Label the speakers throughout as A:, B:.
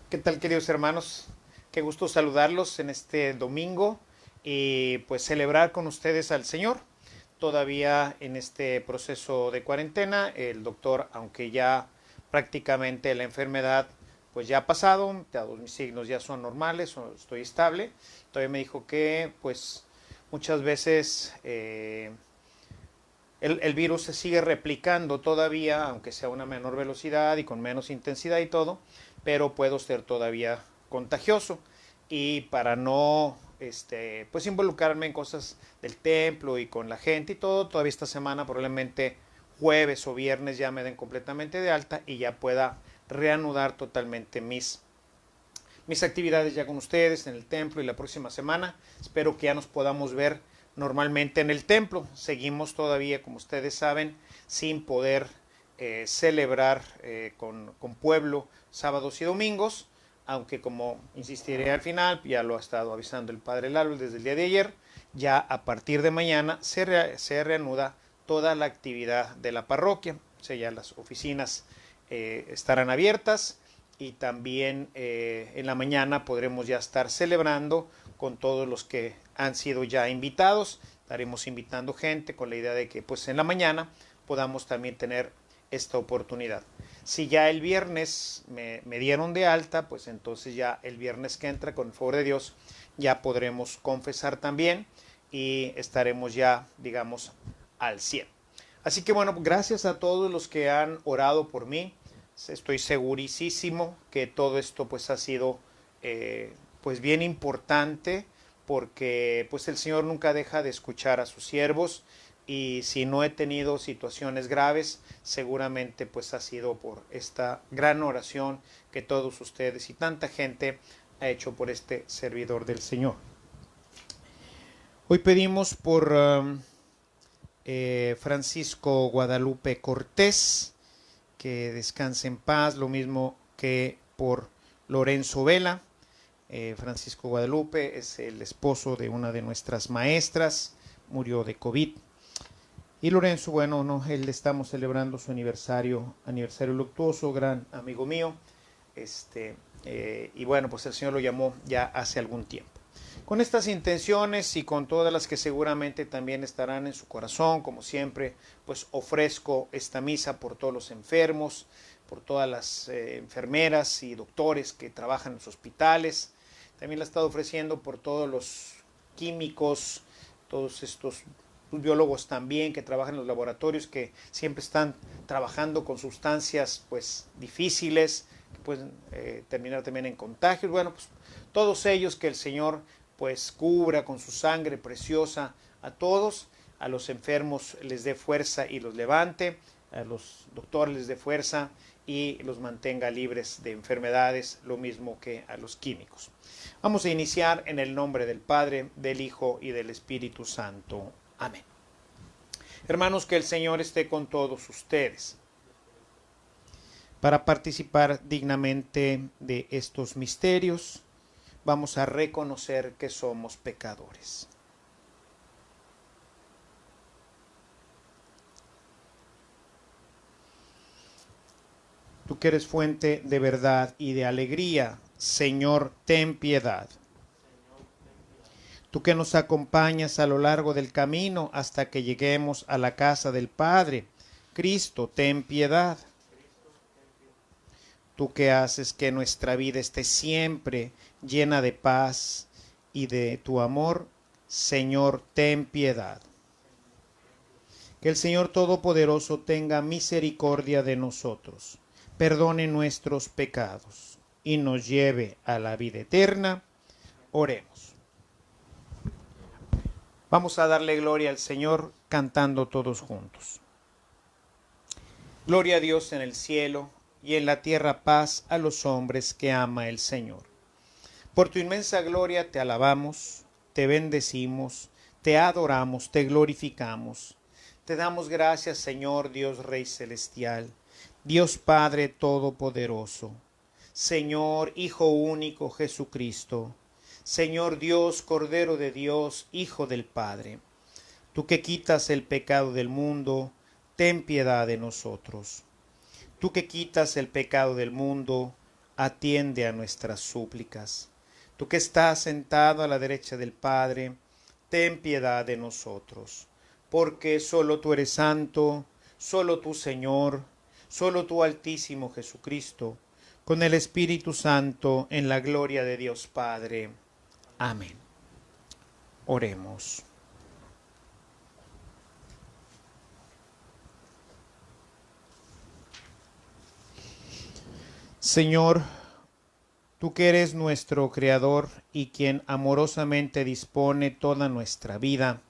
A: ¿Qué tal, queridos hermanos? Qué gusto saludarlos en este domingo y pues celebrar con ustedes al Señor. Todavía en este proceso de cuarentena, el doctor, aunque ya prácticamente la enfermedad pues ya ha pasado, todos mis signos ya son normales, estoy estable, todavía me dijo que pues muchas veces el virus se sigue replicando todavía, aunque sea a una menor velocidad y con menos intensidad y todo, pero puedo ser todavía contagioso. Y para no pues involucrarme en cosas del templo y con la gente y todo, todavía esta semana probablemente jueves o viernes ya me den completamente de alta y ya pueda reanudar totalmente mis actividades ya con ustedes en el templo y la próxima semana. Espero que ya nos podamos ver normalmente en el templo. Seguimos todavía, como ustedes saben, sin poder celebrar con pueblo sábados y domingos, aunque como insistiré al final, ya lo ha estado avisando el padre Lalo desde el día de ayer, ya a partir de mañana se reanuda toda la actividad de la parroquia, o sea, ya las oficinas estarán abiertas y también en la mañana podremos ya estar celebrando con todos los que han sido ya invitados. Estaremos invitando gente con la idea de que pues en la mañana podamos también tener esta oportunidad. Si ya el viernes me dieron de alta, pues entonces ya el viernes que entra, con el favor de Dios, ya podremos confesar también y estaremos ya, digamos, al 100. Así que bueno, gracias a todos los que han orado por mí. Estoy segurísimo que todo esto pues ha sido pues bien importante porque pues el Señor nunca deja de escuchar a sus siervos y si no he tenido situaciones graves seguramente pues ha sido por esta gran oración que todos ustedes y tanta gente ha hecho por este servidor del Señor. Hoy pedimos por Francisco Guadalupe Cortés, que descanse en paz, lo mismo que por Lorenzo Vela. Francisco Guadalupe es el esposo de una de nuestras maestras, murió de COVID. Y Lorenzo, bueno, no, él estamos celebrando su aniversario luctuoso, gran amigo mío. Y bueno, pues el Señor lo llamó ya hace algún tiempo. Con estas intenciones y con todas las que seguramente también estarán en su corazón, como siempre, pues ofrezco esta misa por todos los enfermos, por todas las enfermeras y doctores que trabajan en los hospitales. También la he estado ofreciendo por todos los químicos, todos estos biólogos también que trabajan en los laboratorios, que siempre están trabajando con sustancias pues difíciles, que pueden terminar también en contagios. Bueno, pues todos ellos que el Señor pues cubra con su sangre preciosa a todos, a los enfermos les dé fuerza y los levante, a los doctores les dé fuerza y los mantenga libres de enfermedades, lo mismo que a los químicos. Vamos a iniciar en el nombre del Padre, del Hijo y del Espíritu Santo. Amén. Hermanos, que el Señor esté con todos ustedes. Para participar dignamente de estos misterios, vamos a reconocer que somos pecadores. Tú que eres fuente de verdad y de alegría, Señor, ten piedad. Tú que nos acompañas a lo largo del camino hasta que lleguemos a la casa del Padre, Cristo, ten piedad. Tú que haces que nuestra vida esté siempre llena de paz y de tu amor, Señor, ten piedad. Que el Señor Todopoderoso tenga misericordia de nosotros, perdone nuestros pecados y nos lleve a la vida eterna. Oremos. Vamos a darle gloria al Señor cantando todos juntos. Gloria a Dios en el cielo y en la tierra paz a los hombres que ama el Señor. Por tu inmensa gloria te alabamos, te bendecimos, te adoramos, te glorificamos. Te damos gracias, Señor Dios Rey Celestial, Dios Padre Todopoderoso, Señor Hijo único Jesucristo, Señor Dios, Cordero de Dios, Hijo del Padre. Tú que quitas el pecado del mundo, ten piedad de nosotros. Tú que quitas el pecado del mundo, atiende a nuestras súplicas. Tú que estás sentado a la derecha del Padre, ten piedad de nosotros, porque solo tú eres santo, solo tú Señor, solo tú Altísimo Jesucristo, con el Espíritu Santo, en la gloria de Dios Padre. Amén. Oremos. Señor, tú que eres nuestro Creador y quien amorosamente dispone toda nuestra vida,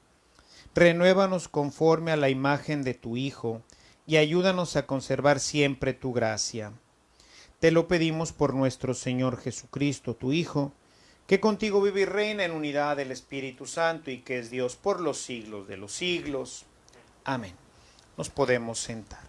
A: renuévanos conforme a la imagen de tu Hijo y ayúdanos a conservar siempre tu gracia. Te lo pedimos por nuestro Señor Jesucristo, tu Hijo, que contigo vive y reina en unidad del Espíritu Santo y que es Dios por los siglos de los siglos. Amén. Nos podemos sentar.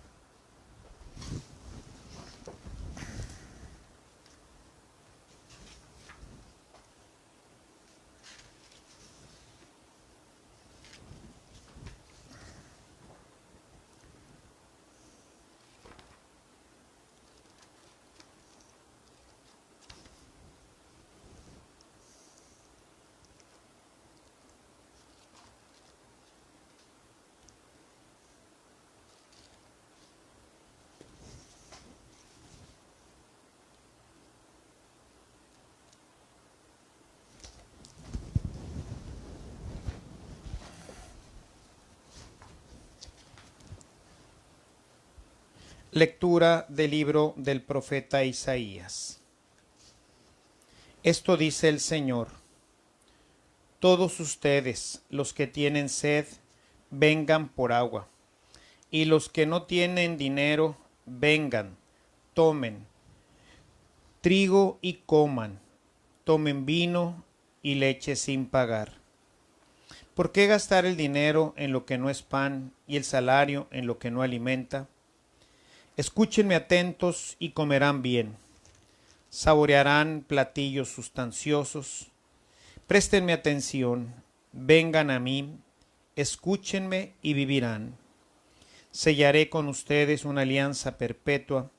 A: Lectura del libro del profeta Isaías. Esto dice el Señor: todos ustedes, los que tienen sed, vengan por agua, y los que no tienen dinero, vengan, tomen trigo y coman, tomen vino y leche sin pagar. ¿Por qué gastar el dinero en lo que no es pan y el salario en lo que no alimenta? Escúchenme atentos y comerán bien. Saborearán platillos sustanciosos. Préstenme atención, vengan a mí, escúchenme y vivirán. Sellaré con ustedes una alianza perpetua,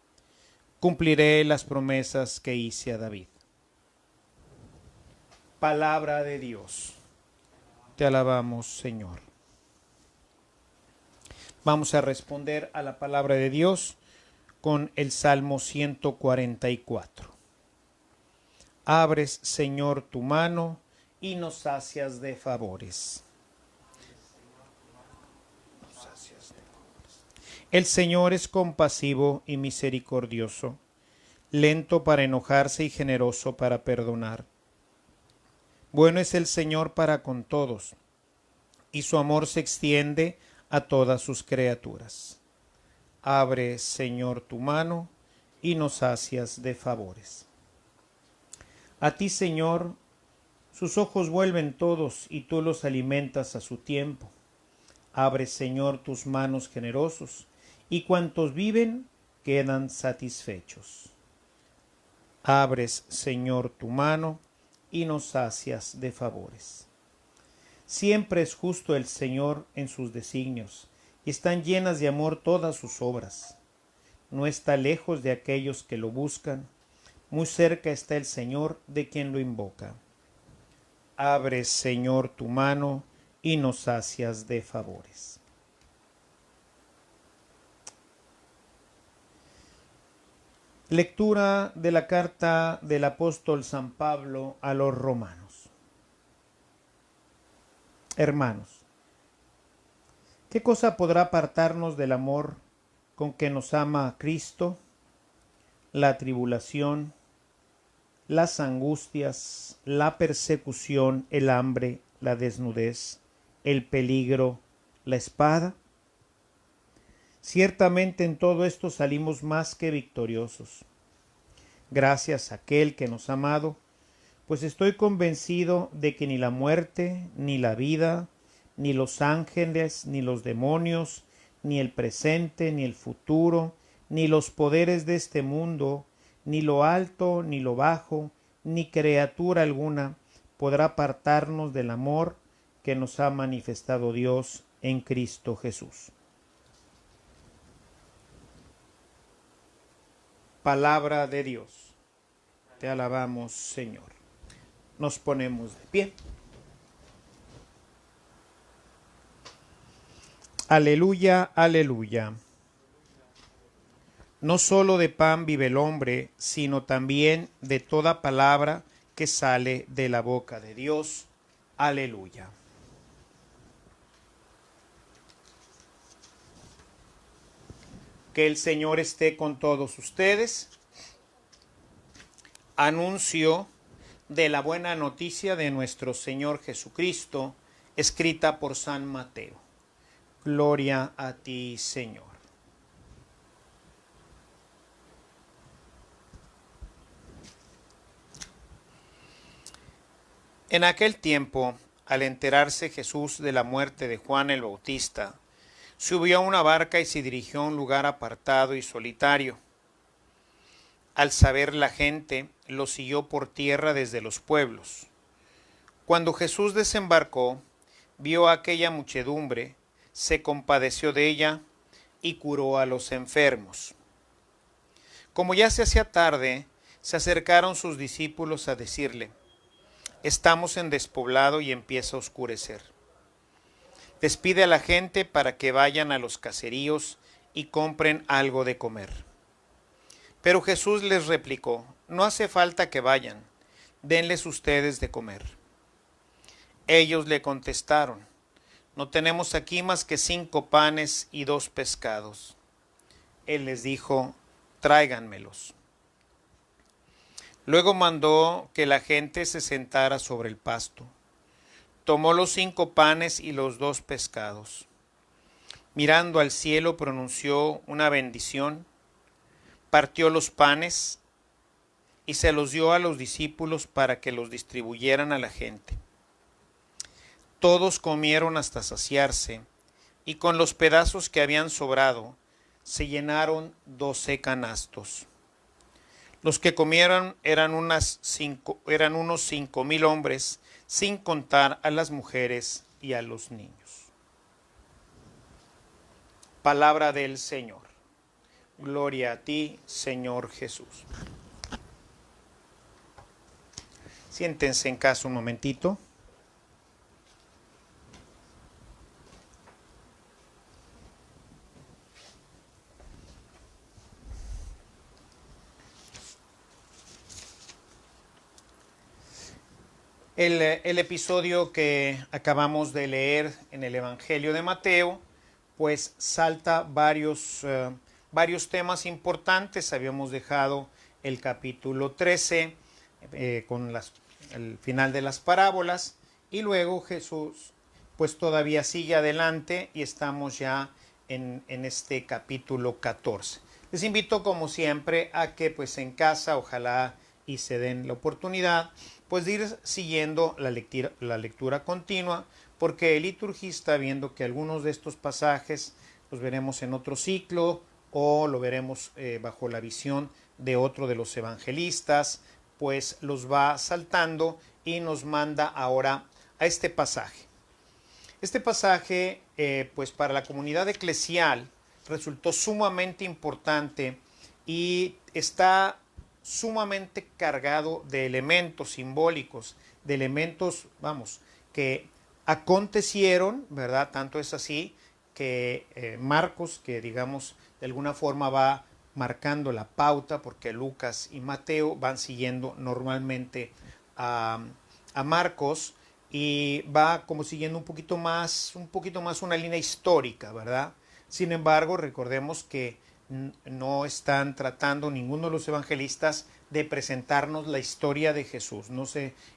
A: cumpliré las promesas que hice a David. Palabra de Dios. Te alabamos, Señor. Vamos a responder a la palabra de Dios con el Salmo 144. Abres, Señor, tu mano y nos sacias de favores. El Señor es compasivo y misericordioso, lento para enojarse y generoso para perdonar. Bueno es el Señor para con todos, y su amor se extiende a todas sus criaturas. Abre, Señor, tu mano y nos sacias de favores. A ti, Señor, sus ojos vuelven todos y tú los alimentas a su tiempo. Abre, Señor, tus manos generosos y cuantos viven quedan satisfechos. Abres, Señor, tu mano y nos sacias de favores. Siempre es justo el Señor en sus designios, y están llenas de amor todas sus obras. No está lejos de aquellos que lo buscan, muy cerca está el Señor de quien lo invoca. Abre, Señor, tu mano y nos sacias de favores. Lectura de la carta del apóstol San Pablo a los romanos. Hermanos, ¿qué cosa podrá apartarnos del amor con que nos ama Cristo? La tribulación, las angustias, la persecución, el hambre, la desnudez, el peligro, la espada. Ciertamente en todo esto salimos más que victoriosos, gracias a aquel que nos ha amado, pues estoy convencido de que ni la muerte, ni la vida, ni los ángeles, ni los demonios, ni el presente, ni el futuro, ni los poderes de este mundo, ni lo alto, ni lo bajo, ni criatura alguna podrá apartarnos del amor que nos ha manifestado Dios en Cristo Jesús. Palabra de Dios. Te alabamos, Señor. Nos ponemos de pie. Aleluya, aleluya. No solo de pan vive el hombre, sino también de toda palabra que sale de la boca de Dios. Aleluya. Que el Señor esté con todos ustedes. Anuncio de la buena noticia de nuestro Señor Jesucristo, escrita por San Mateo. Gloria a ti, Señor. En aquel tiempo, al enterarse Jesús de la muerte de Juan el Bautista, subió a una barca y se dirigió a un lugar apartado y solitario. Al saber la gente, lo siguió por tierra desde los pueblos. Cuando Jesús desembarcó, vio a aquella muchedumbre, se compadeció de ella y curó a los enfermos. Como ya se hacía tarde, se acercaron sus discípulos a decirle: estamos en despoblado y empieza a oscurecer. Despide a la gente para que vayan a los caseríos y compren algo de comer. Pero Jesús les replicó: no hace falta que vayan, denles ustedes de comer. Ellos le contestaron: no tenemos aquí más que 5 panes y 2 pescados. Él les dijo: tráiganmelos. Luego mandó que la gente se sentara sobre el pasto. Tomó los 5 panes y los 2 pescados. Mirando al cielo, pronunció una bendición, partió los panes y se los dio a los discípulos para que los distribuyeran a la gente. Todos comieron hasta saciarse, y con los pedazos que habían sobrado, se llenaron 12 canastos. Los que comieron eran unos 5,000 hombres, sin contar a las mujeres y a los niños. Palabra del Señor. Gloria a ti, Señor Jesús. Siéntense en casa un momentito. El episodio que acabamos de leer en el Evangelio de Mateo, pues salta varios temas importantes. Habíamos dejado el capítulo 13 con el final de las parábolas, y luego Jesús pues todavía sigue adelante y estamos ya en este capítulo 14. Les invito, como siempre, a que pues en casa, ojalá y se den la oportunidad, pues de ir siguiendo la lectura continua, porque el liturgista, viendo que algunos de estos pasajes los veremos en otro ciclo o lo veremos bajo la visión de otro de los evangelistas, pues los va saltando y nos manda ahora a este pasaje. Este pasaje, pues para la comunidad eclesial, resultó sumamente importante y está sumamente cargado de elementos simbólicos, de elementos, que acontecieron, ¿verdad? Tanto es así que Marcos, que digamos de alguna forma va marcando la pauta, porque Lucas y Mateo van siguiendo normalmente a Marcos, y va como siguiendo un poquito más una línea histórica, ¿verdad? Sin embargo, recordemos que no están tratando ninguno de los evangelistas de presentarnos la historia de Jesús.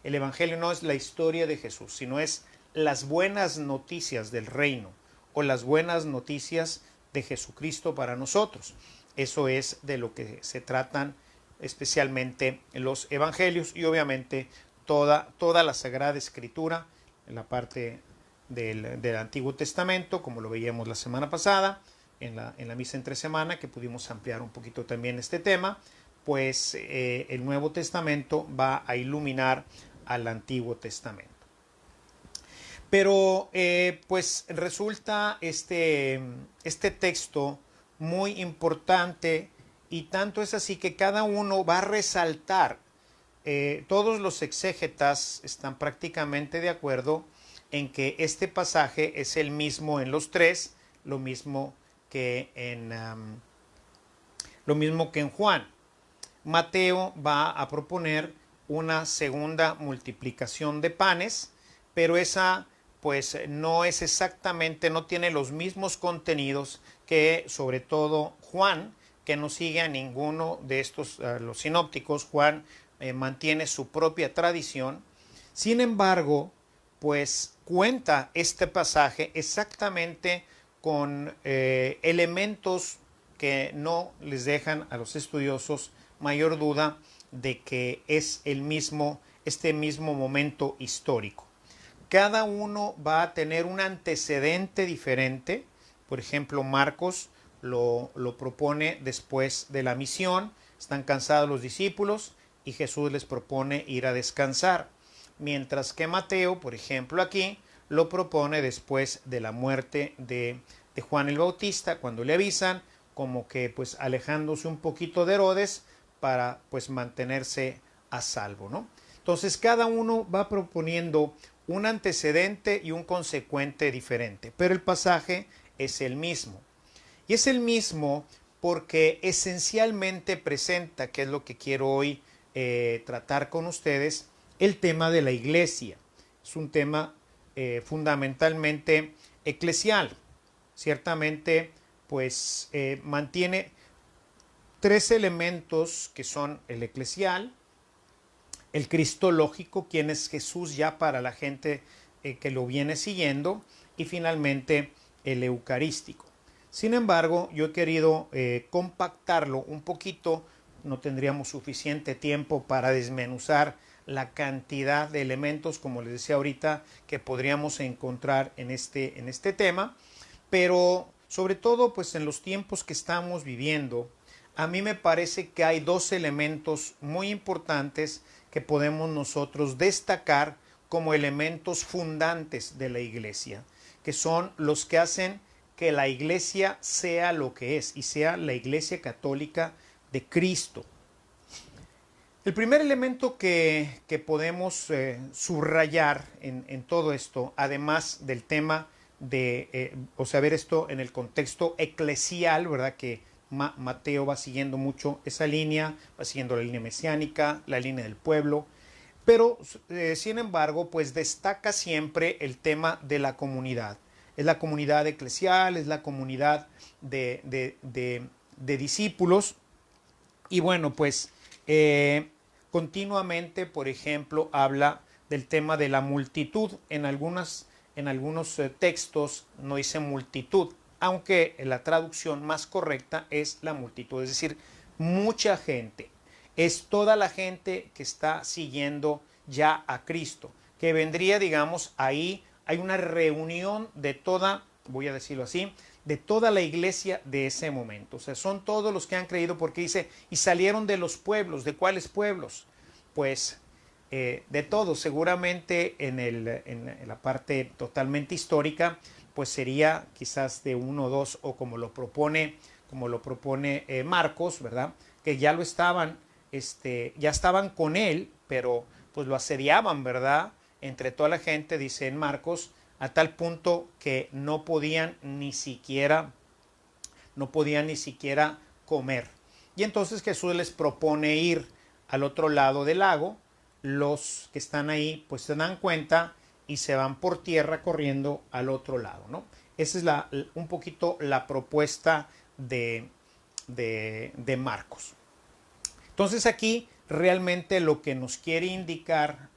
A: El evangelio no es la historia de Jesús, sino es las buenas noticias del reino o las buenas noticias de Jesucristo para nosotros. Eso es de lo que se tratan especialmente en los evangelios, y obviamente toda la Sagrada Escritura, en la parte del Antiguo Testamento, como lo veíamos la semana pasada, en la misa entre semana, que pudimos ampliar un poquito también este tema, pues el Nuevo Testamento va a iluminar al Antiguo Testamento. Pero pues resulta este texto muy importante, y tanto es así que cada uno va a resaltar todos los exégetas están prácticamente de acuerdo en que este pasaje es el mismo en los tres, lo mismo que en Juan. Mateo va a proponer una segunda multiplicación de panes, pero esa pues no es exactamente, no tiene los mismos contenidos que sobre todo Juan, que no sigue a ninguno de estos, los sinópticos. Juan mantiene su propia tradición. Sin embargo, pues cuenta este pasaje exactamente con elementos que no les dejan a los estudiosos mayor duda de que es este mismo momento histórico. Cada uno va a tener un antecedente diferente. Por ejemplo, Marcos lo propone después de la misión. Están cansados los discípulos y Jesús les propone ir a descansar. Mientras que Mateo, por ejemplo, aquí lo propone después de la muerte de Juan el Bautista, cuando le avisan, como que pues alejándose un poquito de Herodes para pues mantenerse a salvo, ¿no? Entonces cada uno va proponiendo un antecedente y un consecuente diferente, pero el pasaje es el mismo. Y es el mismo porque esencialmente presenta, que es lo que quiero hoy tratar con ustedes, el tema de la iglesia. Es un tema fundamentalmente eclesial. Ciertamente, pues mantiene tres elementos que son el eclesial, el cristológico, quién es Jesús ya para la gente que lo viene siguiendo, y finalmente el eucarístico. Sin embargo, yo he querido compactarlo un poquito. No tendríamos suficiente tiempo para desmenuzar la cantidad de elementos, como les decía ahorita, que podríamos encontrar en este tema, pero sobre todo pues en los tiempos que estamos viviendo, a mí me parece que hay dos elementos muy importantes que podemos nosotros destacar como elementos fundantes de la iglesia, que son los que hacen que la iglesia sea lo que es y sea la iglesia católica de Cristo. El primer elemento que podemos subrayar en todo esto, además del tema de, ver esto en el contexto eclesial, ¿verdad? Que Mateo va siguiendo mucho esa línea, va siguiendo la línea mesiánica, la línea del pueblo, pero sin embargo, pues destaca siempre el tema de la comunidad. Es la comunidad eclesial, es la comunidad de discípulos. Y bueno, pues continuamente, por ejemplo, habla del tema de la multitud. En algunos textos no dice multitud, aunque la traducción más correcta es la multitud, es decir, mucha gente. Es toda la gente que está siguiendo ya a Cristo, que vendría, digamos, ahí hay una reunión de toda, voy a decirlo así, de toda la iglesia de ese momento. O sea, son todos los que han creído, porque dice, y salieron de los pueblos. ¿De cuáles pueblos? Pues de todos. Seguramente en la parte totalmente histórica, pues sería quizás de uno o dos, o como lo propone Marcos, ¿verdad? Que ya lo estaban, ya estaban con él, pero pues lo asediaban, ¿verdad? Entre toda la gente, dice en Marcos, a tal punto que no podían ni siquiera comer. Y entonces Jesús les propone ir al otro lado del lago. Los que están ahí pues se dan cuenta y se van por tierra corriendo al otro lado, ¿no? Esa es un poquito la propuesta de Marcos. Entonces aquí realmente lo que nos quiere indicar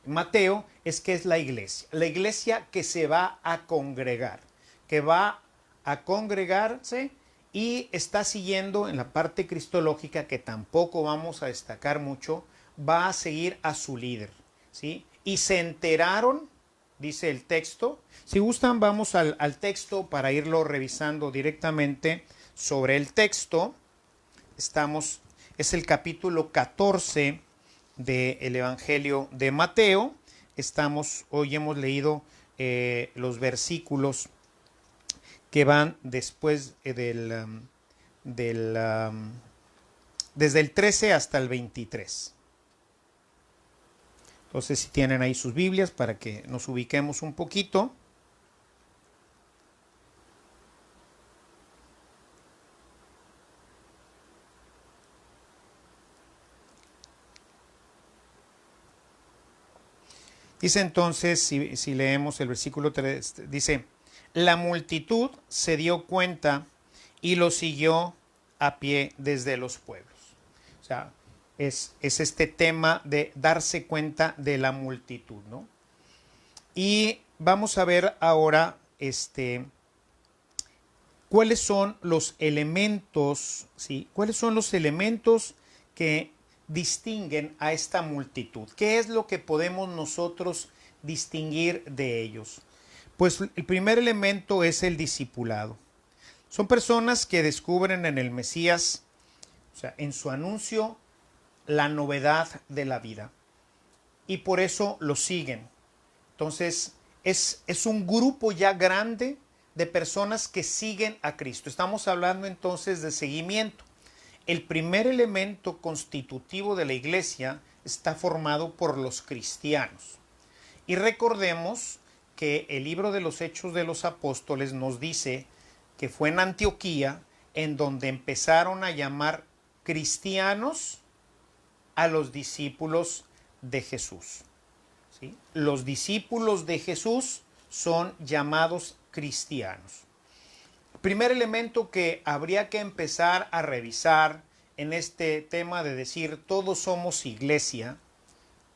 A: Mateo es que es la iglesia que se va a congregar, que va a congregarse y está siguiendo en la parte cristológica, que tampoco vamos a destacar mucho, va a seguir a su líder, ¿sí? Y se enteraron, dice el texto. Si gustan, vamos al texto para irlo revisando directamente sobre el texto. Es el capítulo 14 del Evangelio de Mateo. Hoy hemos leído los versículos que van después del desde el 13 hasta el 23. Entonces, si tienen ahí sus Biblias para que nos ubiquemos un poquito. Dice entonces, si leemos el versículo 3, dice, la multitud se dio cuenta y lo siguió a pie desde los pueblos. O sea, es este tema de darse cuenta de la multitud, ¿no? Y vamos a ver ahora cuáles son los elementos, ¿sí? ¿Cuáles son los elementos que distinguen a esta multitud? ¿Qué es lo que podemos nosotros distinguir de ellos? Pues el primer elemento es el discipulado. Son personas que descubren en el Mesías, o sea, en su anuncio, la novedad de la vida. Y por eso lo siguen. Entonces, es un grupo ya grande de personas que siguen a Cristo. Estamos hablando entonces de seguimiento. El primer elemento constitutivo de la iglesia está formado por los cristianos. Y recordemos que el libro de los Hechos de los Apóstoles nos dice que fue en Antioquía en donde empezaron a llamar cristianos a los discípulos de Jesús. ¿Sí? Los discípulos de Jesús son llamados cristianos. El primer elemento que habría que empezar a revisar en este tema de decir todos somos iglesia,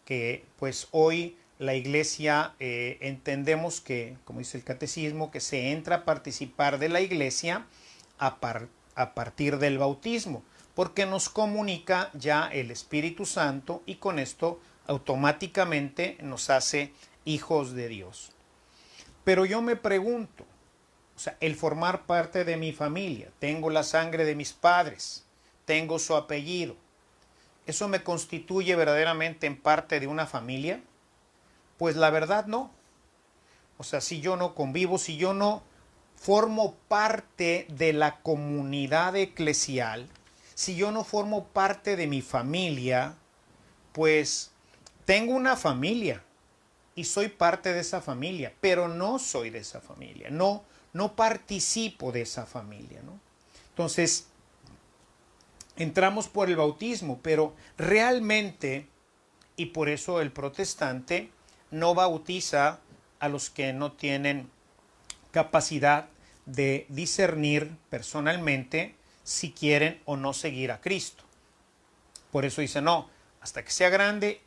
A: que pues hoy la iglesia entendemos que, como dice el catecismo, que se entra a participar de la iglesia a partir del bautismo, porque nos comunica ya el Espíritu Santo y con esto automáticamente nos hace hijos de Dios. Pero yo me pregunto, o sea, el formar parte de mi familia, tengo la sangre de mis padres, tengo su apellido, ¿eso me constituye verdaderamente en parte de una familia? Pues la verdad no. O sea, si yo no convivo, si yo no formo parte de la comunidad eclesial, si yo no formo parte de mi familia, pues tengo una familia y soy parte de esa familia, pero no soy de esa familia, no participo de esa familia, ¿no? Entonces, entramos por el bautismo, pero realmente, y por eso el protestante no bautiza a los que no tienen capacidad de discernir personalmente si quieren o no seguir a Cristo. Por eso dice, no, hasta que sea grande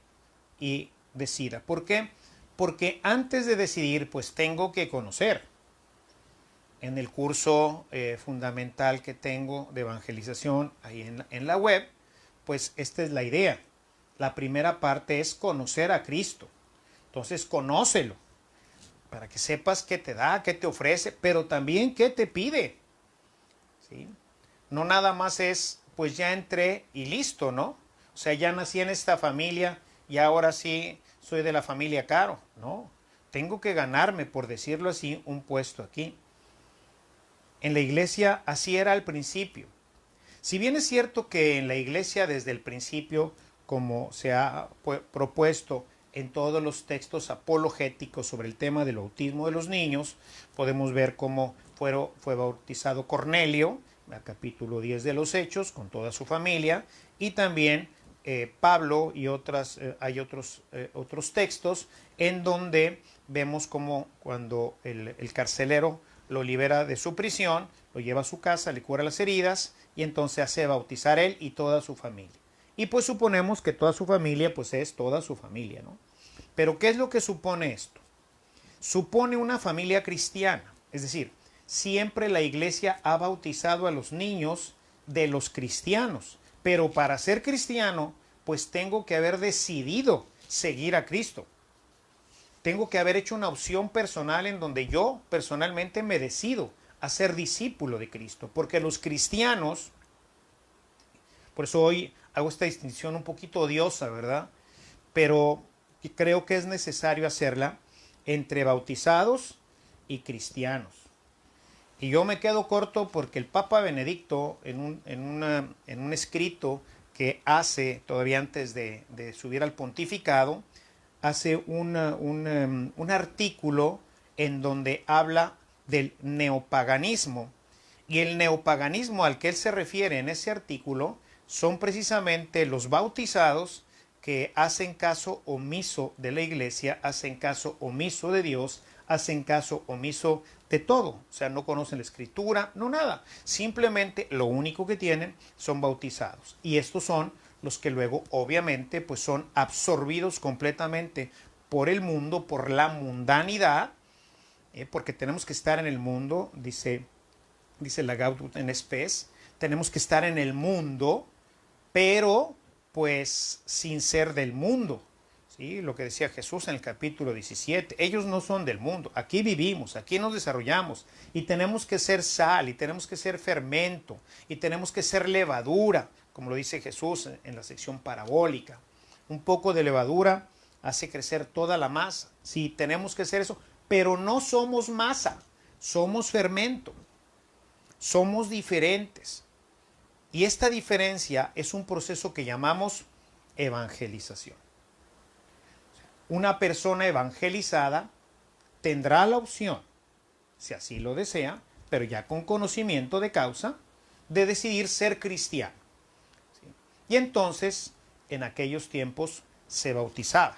A: y decida. ¿Por qué? Porque antes de decidir, pues tengo que conocer. En el curso fundamental que tengo de evangelización ahí en la web, pues esta es la idea. La primera parte es conocer a Cristo. Entonces, conócelo para que sepas qué te da, qué te ofrece, pero también qué te pide. ¿Sí? No nada más es, pues ya entré y listo, ¿no? O sea, ya nací en esta familia y ahora sí soy de la familia Caro. No, tengo que ganarme, por decirlo así, un puesto aquí. En la iglesia así era al principio. Si bien es cierto que en la iglesia desde el principio, como se ha propuesto en todos los textos apologéticos sobre el tema del bautismo de los niños, podemos ver cómo fue bautizado Cornelio, en el capítulo 10 de los Hechos, con toda su familia, y también Pablo y hay otros textos en donde vemos como cuando el carcelero lo libera de su prisión, lo lleva a su casa, le cura las heridas y entonces hace bautizar él y toda su familia. Y pues suponemos que toda su familia pues es toda su familia, ¿no? Pero ¿qué es lo que supone esto? Supone una familia cristiana, es decir, siempre la iglesia ha bautizado a los niños de los cristianos, pero para ser cristiano pues tengo que haber decidido seguir a Cristo. Tengo que haber hecho una opción personal en donde yo personalmente me decido a ser discípulo de Cristo, porque los cristianos, por eso hoy hago esta distinción un poquito odiosa, ¿verdad? Pero creo que es necesario hacerla entre bautizados y cristianos. Y yo me quedo corto porque el Papa Benedicto en un escrito que hace, todavía antes de subir al pontificado, hace un artículo en donde habla del neopaganismo. Y el neopaganismo al que él se refiere en ese artículo son precisamente los bautizados que hacen caso omiso de la iglesia, hacen caso omiso de Dios, hacen caso omiso de todo. O sea, no conocen la escritura, no nada. Simplemente lo único que tienen son bautizados. Y estos son los que luego obviamente pues son absorbidos completamente por el mundo, por la mundanidad, porque tenemos que estar en el mundo, dice la Gaudium et Spes, tenemos que estar en el mundo, pero pues sin ser del mundo. ¿Sí? Lo que decía Jesús en el capítulo 17, ellos no son del mundo, aquí vivimos, aquí nos desarrollamos y tenemos que ser sal y tenemos que ser fermento y tenemos que ser levadura, como lo dice Jesús en la sección parabólica. Un poco de levadura hace crecer toda la masa. Sí, tenemos que ser eso, pero no somos masa, somos fermento, somos diferentes. Y esta diferencia es un proceso que llamamos evangelización. Una persona evangelizada tendrá la opción, si así lo desea, pero ya con conocimiento de causa, de decidir ser cristiano. ¿Sí? Y entonces, en aquellos tiempos, se bautizaba.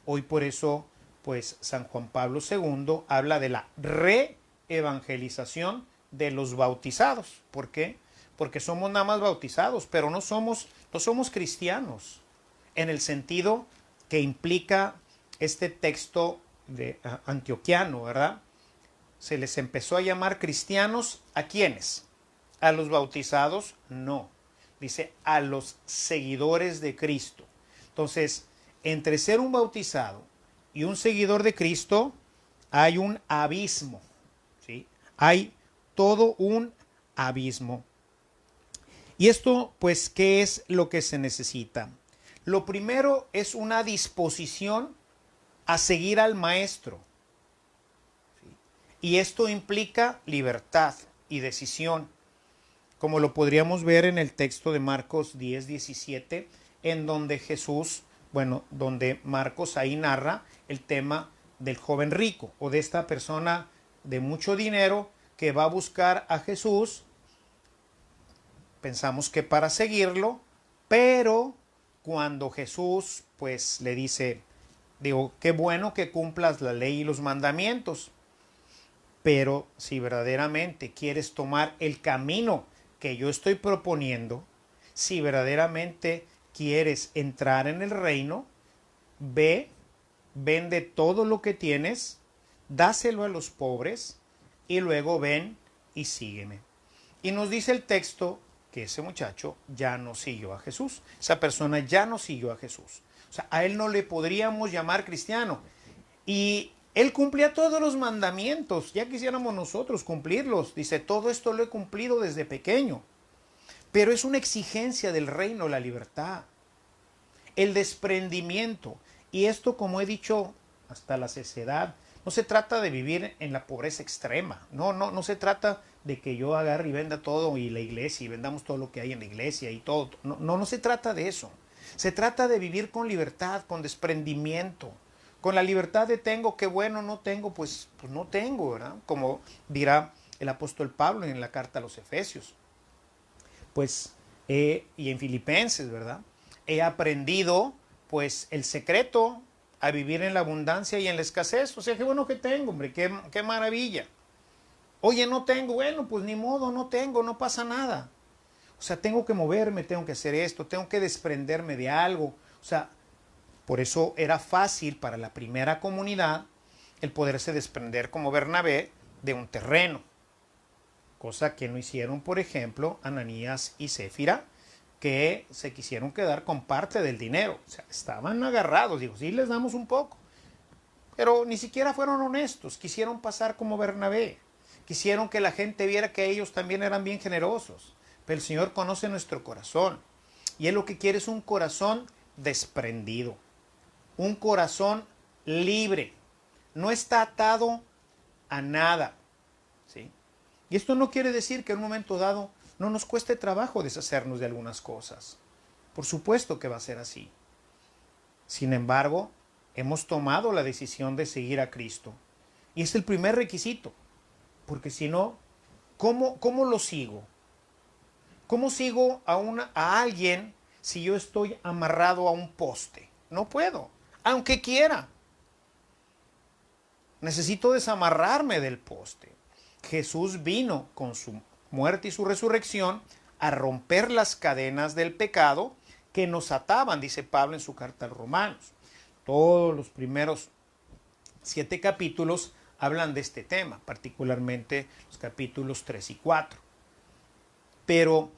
A: Hoy por eso, pues, San Juan Pablo II habla de la re-evangelización de los bautizados. ¿Por qué? Porque somos nada más bautizados, pero no somos cristianos, en el sentido que implica este texto de antioquiano, ¿verdad? Se les empezó a llamar cristianos, ¿a quiénes? ¿A los bautizados? No. Dice, a los seguidores de Cristo. Entonces, entre ser un bautizado y un seguidor de Cristo, hay un abismo, ¿sí? Hay todo un abismo. Y esto, pues, ¿qué es lo que se necesita? Lo primero es una disposición a seguir al maestro. ¿Sí? Y esto implica libertad y decisión, como lo podríamos ver en el texto de Marcos 10:17, en donde Jesús, donde Marcos ahí narra el tema del joven rico o de esta persona de mucho dinero que va a buscar a Jesús. Pensamos que para seguirlo, pero cuando Jesús pues le dice, qué bueno que cumplas la ley y los mandamientos, pero si verdaderamente quieres tomar el camino que yo estoy proponiendo, si verdaderamente quieres entrar en el reino, ve, vende todo lo que tienes, dáselo a los pobres y luego ven y sígueme. Y nos dice el texto que ese muchacho ya no siguió a Jesús. Esa persona ya no siguió a Jesús. O sea, a él no le podríamos llamar cristiano. Y él cumplía todos los mandamientos. Ya quisiéramos nosotros cumplirlos. Dice, todo esto lo he cumplido desde pequeño. Pero es una exigencia del reino, la libertad, el desprendimiento. Y esto, como he dicho, hasta la cecedad, no se trata de vivir en la pobreza extrema. No se trata de que yo agarre y venda todo y la iglesia y vendamos todo lo que hay en la iglesia y todo. No se trata de eso. Se trata de vivir con libertad, con desprendimiento, con la libertad de tengo, qué bueno, no tengo, pues no tengo, ¿verdad? Como dirá el apóstol Pablo en la carta a los Efesios. Pues, y en Filipenses, ¿verdad? He aprendido, pues, el secreto a vivir en la abundancia y en la escasez. O sea, qué bueno que tengo, hombre, qué maravilla. Oye, no tengo, bueno, pues ni modo, no tengo, no pasa nada. O sea, tengo que moverme, tengo que hacer esto, tengo que desprenderme de algo. O sea, por eso era fácil para la primera comunidad el poderse desprender como Bernabé de un terreno. Cosa que no hicieron, por ejemplo, Ananías y Céfira, que se quisieron quedar con parte del dinero. O sea, estaban agarrados, digo, sí les damos un poco. Pero ni siquiera fueron honestos, quisieron pasar como Bernabé. Quisieron que la gente viera que ellos también eran bien generosos. Pero el Señor conoce nuestro corazón. Y Él lo que quiere es un corazón desprendido. Un corazón libre. No está atado a nada. ¿Sí? Y esto no quiere decir que en un momento dado no nos cueste trabajo deshacernos de algunas cosas. Por supuesto que va a ser así. Sin embargo, hemos tomado la decisión de seguir a Cristo. Y es el primer requisito. Porque si no, ¿cómo lo sigo? ¿Cómo sigo a alguien si yo estoy amarrado a un poste? No puedo, aunque quiera. Necesito desamarrarme del poste. Jesús vino con su muerte y su resurrección a romper las cadenas del pecado que nos ataban, dice Pablo en su carta a los Romanos. Todos los primeros 7 capítulos hablan de este tema, particularmente los capítulos 3 y 4. Pero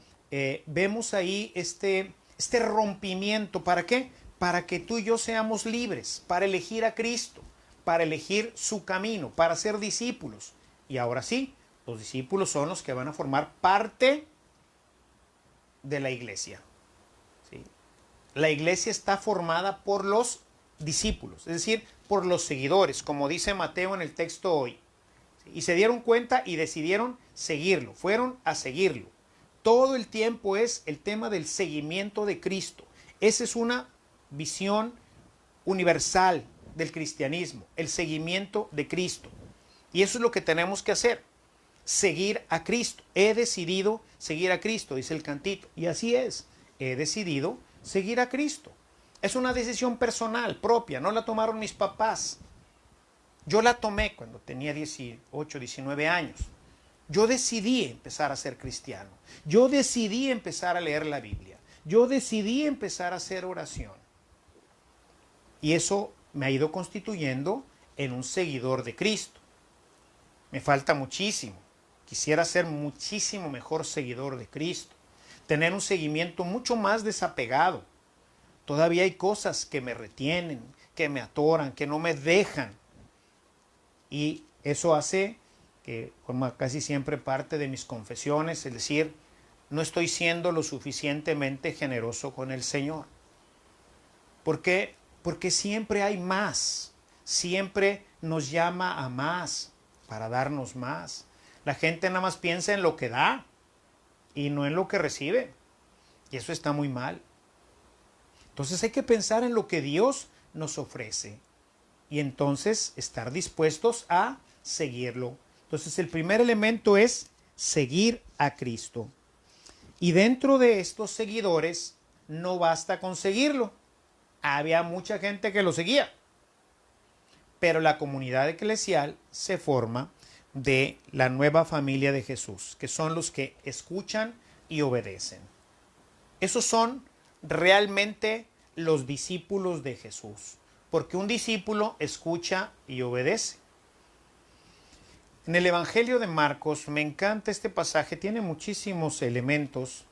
A: vemos ahí este rompimiento. ¿Para qué? Para que tú y yo seamos libres, para elegir a Cristo, para elegir su camino, para ser discípulos. Y ahora sí, los discípulos son los que van a formar parte de la iglesia. ¿Sí? La iglesia está formada por los discípulos, es decir, por los seguidores, como dice Mateo en el texto hoy. Y se dieron cuenta y decidieron seguirlo, fueron a seguirlo. Todo el tiempo es el tema del seguimiento de Cristo. Esa es una visión universal del cristianismo, el seguimiento de Cristo. Y eso es lo que tenemos que hacer, seguir a Cristo. He decidido seguir a Cristo, dice el cantito. Y así es, he decidido seguir a Cristo. Es una decisión personal, propia, no la tomaron mis papás. Yo la tomé cuando tenía 18, 19 años. Yo decidí empezar a ser cristiano. Yo decidí empezar a leer la Biblia. Yo decidí empezar a hacer oración. Y eso me ha ido constituyendo en un seguidor de Cristo. Me falta muchísimo. Quisiera ser muchísimo mejor seguidor de Cristo. Tener un seguimiento mucho más desapegado. Todavía hay cosas que me retienen, que me atoran, que no me dejan. Y eso hace que forma casi siempre parte de mis confesiones, es decir, no estoy siendo lo suficientemente generoso con el Señor. ¿Por qué? Porque siempre hay más, siempre nos llama a más, para darnos más. La gente nada más piensa en lo que da y no en lo que recibe. Y eso está muy mal. Entonces hay que pensar en lo que Dios nos ofrece y entonces estar dispuestos a seguirlo. Entonces el primer elemento es seguir a Cristo. Y dentro de estos seguidores no basta con seguirlo. Había mucha gente que lo seguía. Pero la comunidad eclesial se forma de la nueva familia de Jesús, que son los que escuchan y obedecen. Esos son realmente los discípulos de Jesús, porque un discípulo escucha y obedece. En el Evangelio de Marcos me encanta este pasaje, tiene muchísimos elementos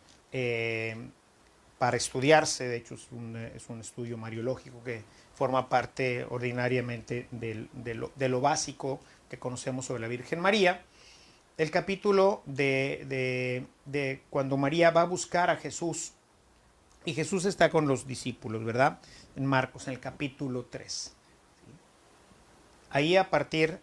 A: para estudiarse, de hecho es un estudio mariológico que forma parte ordinariamente de lo básico que conocemos sobre la Virgen María. El capítulo de cuando María va a buscar a Jesús y Jesús está con los discípulos, ¿verdad? En Marcos, en el capítulo 3. Ahí a partir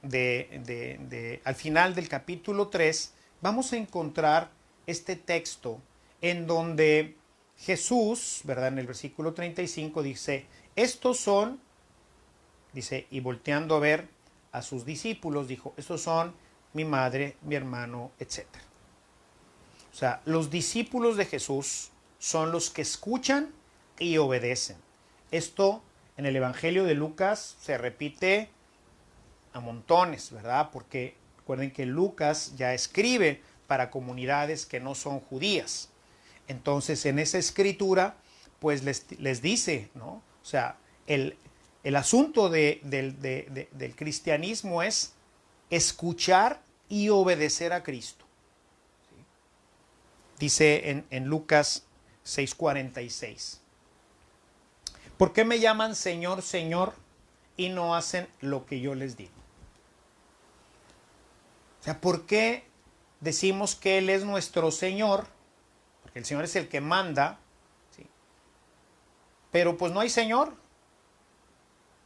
A: al final del capítulo 3, vamos a encontrar este texto en donde Jesús, ¿verdad? En el versículo 35 dice, estos son, dice, y volteando a ver a sus discípulos, dijo, estos son mi madre, mi hermano, etc. O sea, los discípulos de Jesús son los que escuchan y obedecen. Esto en el Evangelio de Lucas se repite a montones, ¿verdad? Porque recuerden que Lucas ya escribe para comunidades que no son judías. Entonces, en esa escritura, pues les dice, ¿no? O sea, el asunto del cristianismo es escuchar y obedecer a Cristo. ¿Sí? Dice en Lucas 6:46. ¿Por qué me llaman Señor, Señor y no hacen lo que yo les digo? O sea, ¿por qué decimos que Él es nuestro Señor? Porque el Señor es el que manda, ¿sí? Pero pues no hay Señor.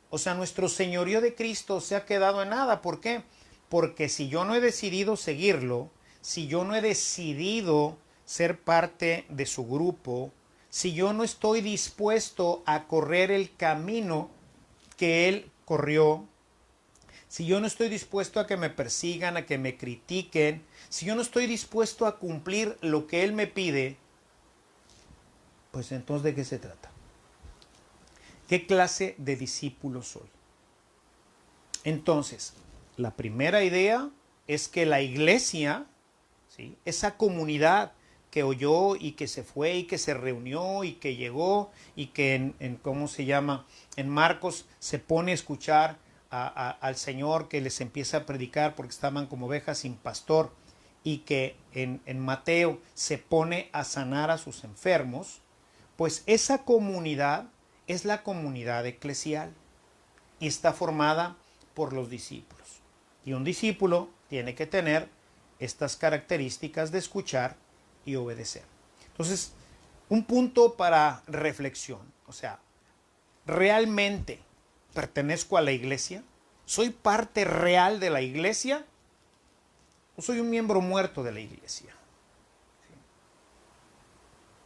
A: O sea, nuestro señorío de Cristo se ha quedado en nada. ¿Por qué? Porque si yo no he decidido seguirlo, si yo no he decidido ser parte de su grupo, si yo no estoy dispuesto a correr el camino que Él corrió, si yo no estoy dispuesto a que me persigan, a que me critiquen, si yo no estoy dispuesto a cumplir lo que Él me pide, pues entonces ¿de qué se trata? ¿Qué clase de discípulo soy? Entonces, la primera idea es que la iglesia, ¿sí?, esa comunidad que oyó y que se fue y que se reunió y que llegó y que ¿cómo se llama? En Marcos se pone a escuchar al Señor que les empieza a predicar porque estaban como ovejas sin pastor, y que en Mateo se pone a sanar a sus enfermos, pues esa comunidad es la comunidad eclesial y está formada por los discípulos. Y un discípulo tiene que tener estas características de escuchar y obedecer. Entonces, un punto para reflexión, o sea, ¿realmente pertenezco a la iglesia? ¿Soy parte real de la iglesia? ¿O soy un miembro muerto de la iglesia?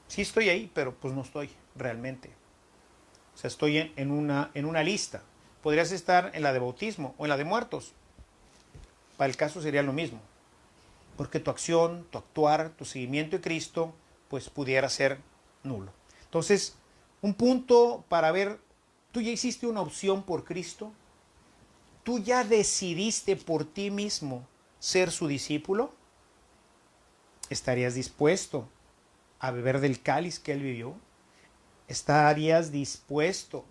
A: Sí estoy ahí, pero pues no estoy realmente. O sea, estoy en una lista. Podrías estar en la de bautismo o en la de muertos. Para el caso sería lo mismo. Porque tu acción, tu actuar, tu seguimiento de Cristo, pues pudiera ser nulo. Entonces, un punto para ver, ¿tú ya hiciste una opción por Cristo? ¿Tú ya decidiste por ti mismo ser su discípulo? ¿Estarías dispuesto a beber del cáliz que Él vivió? ¿Estarías dispuesto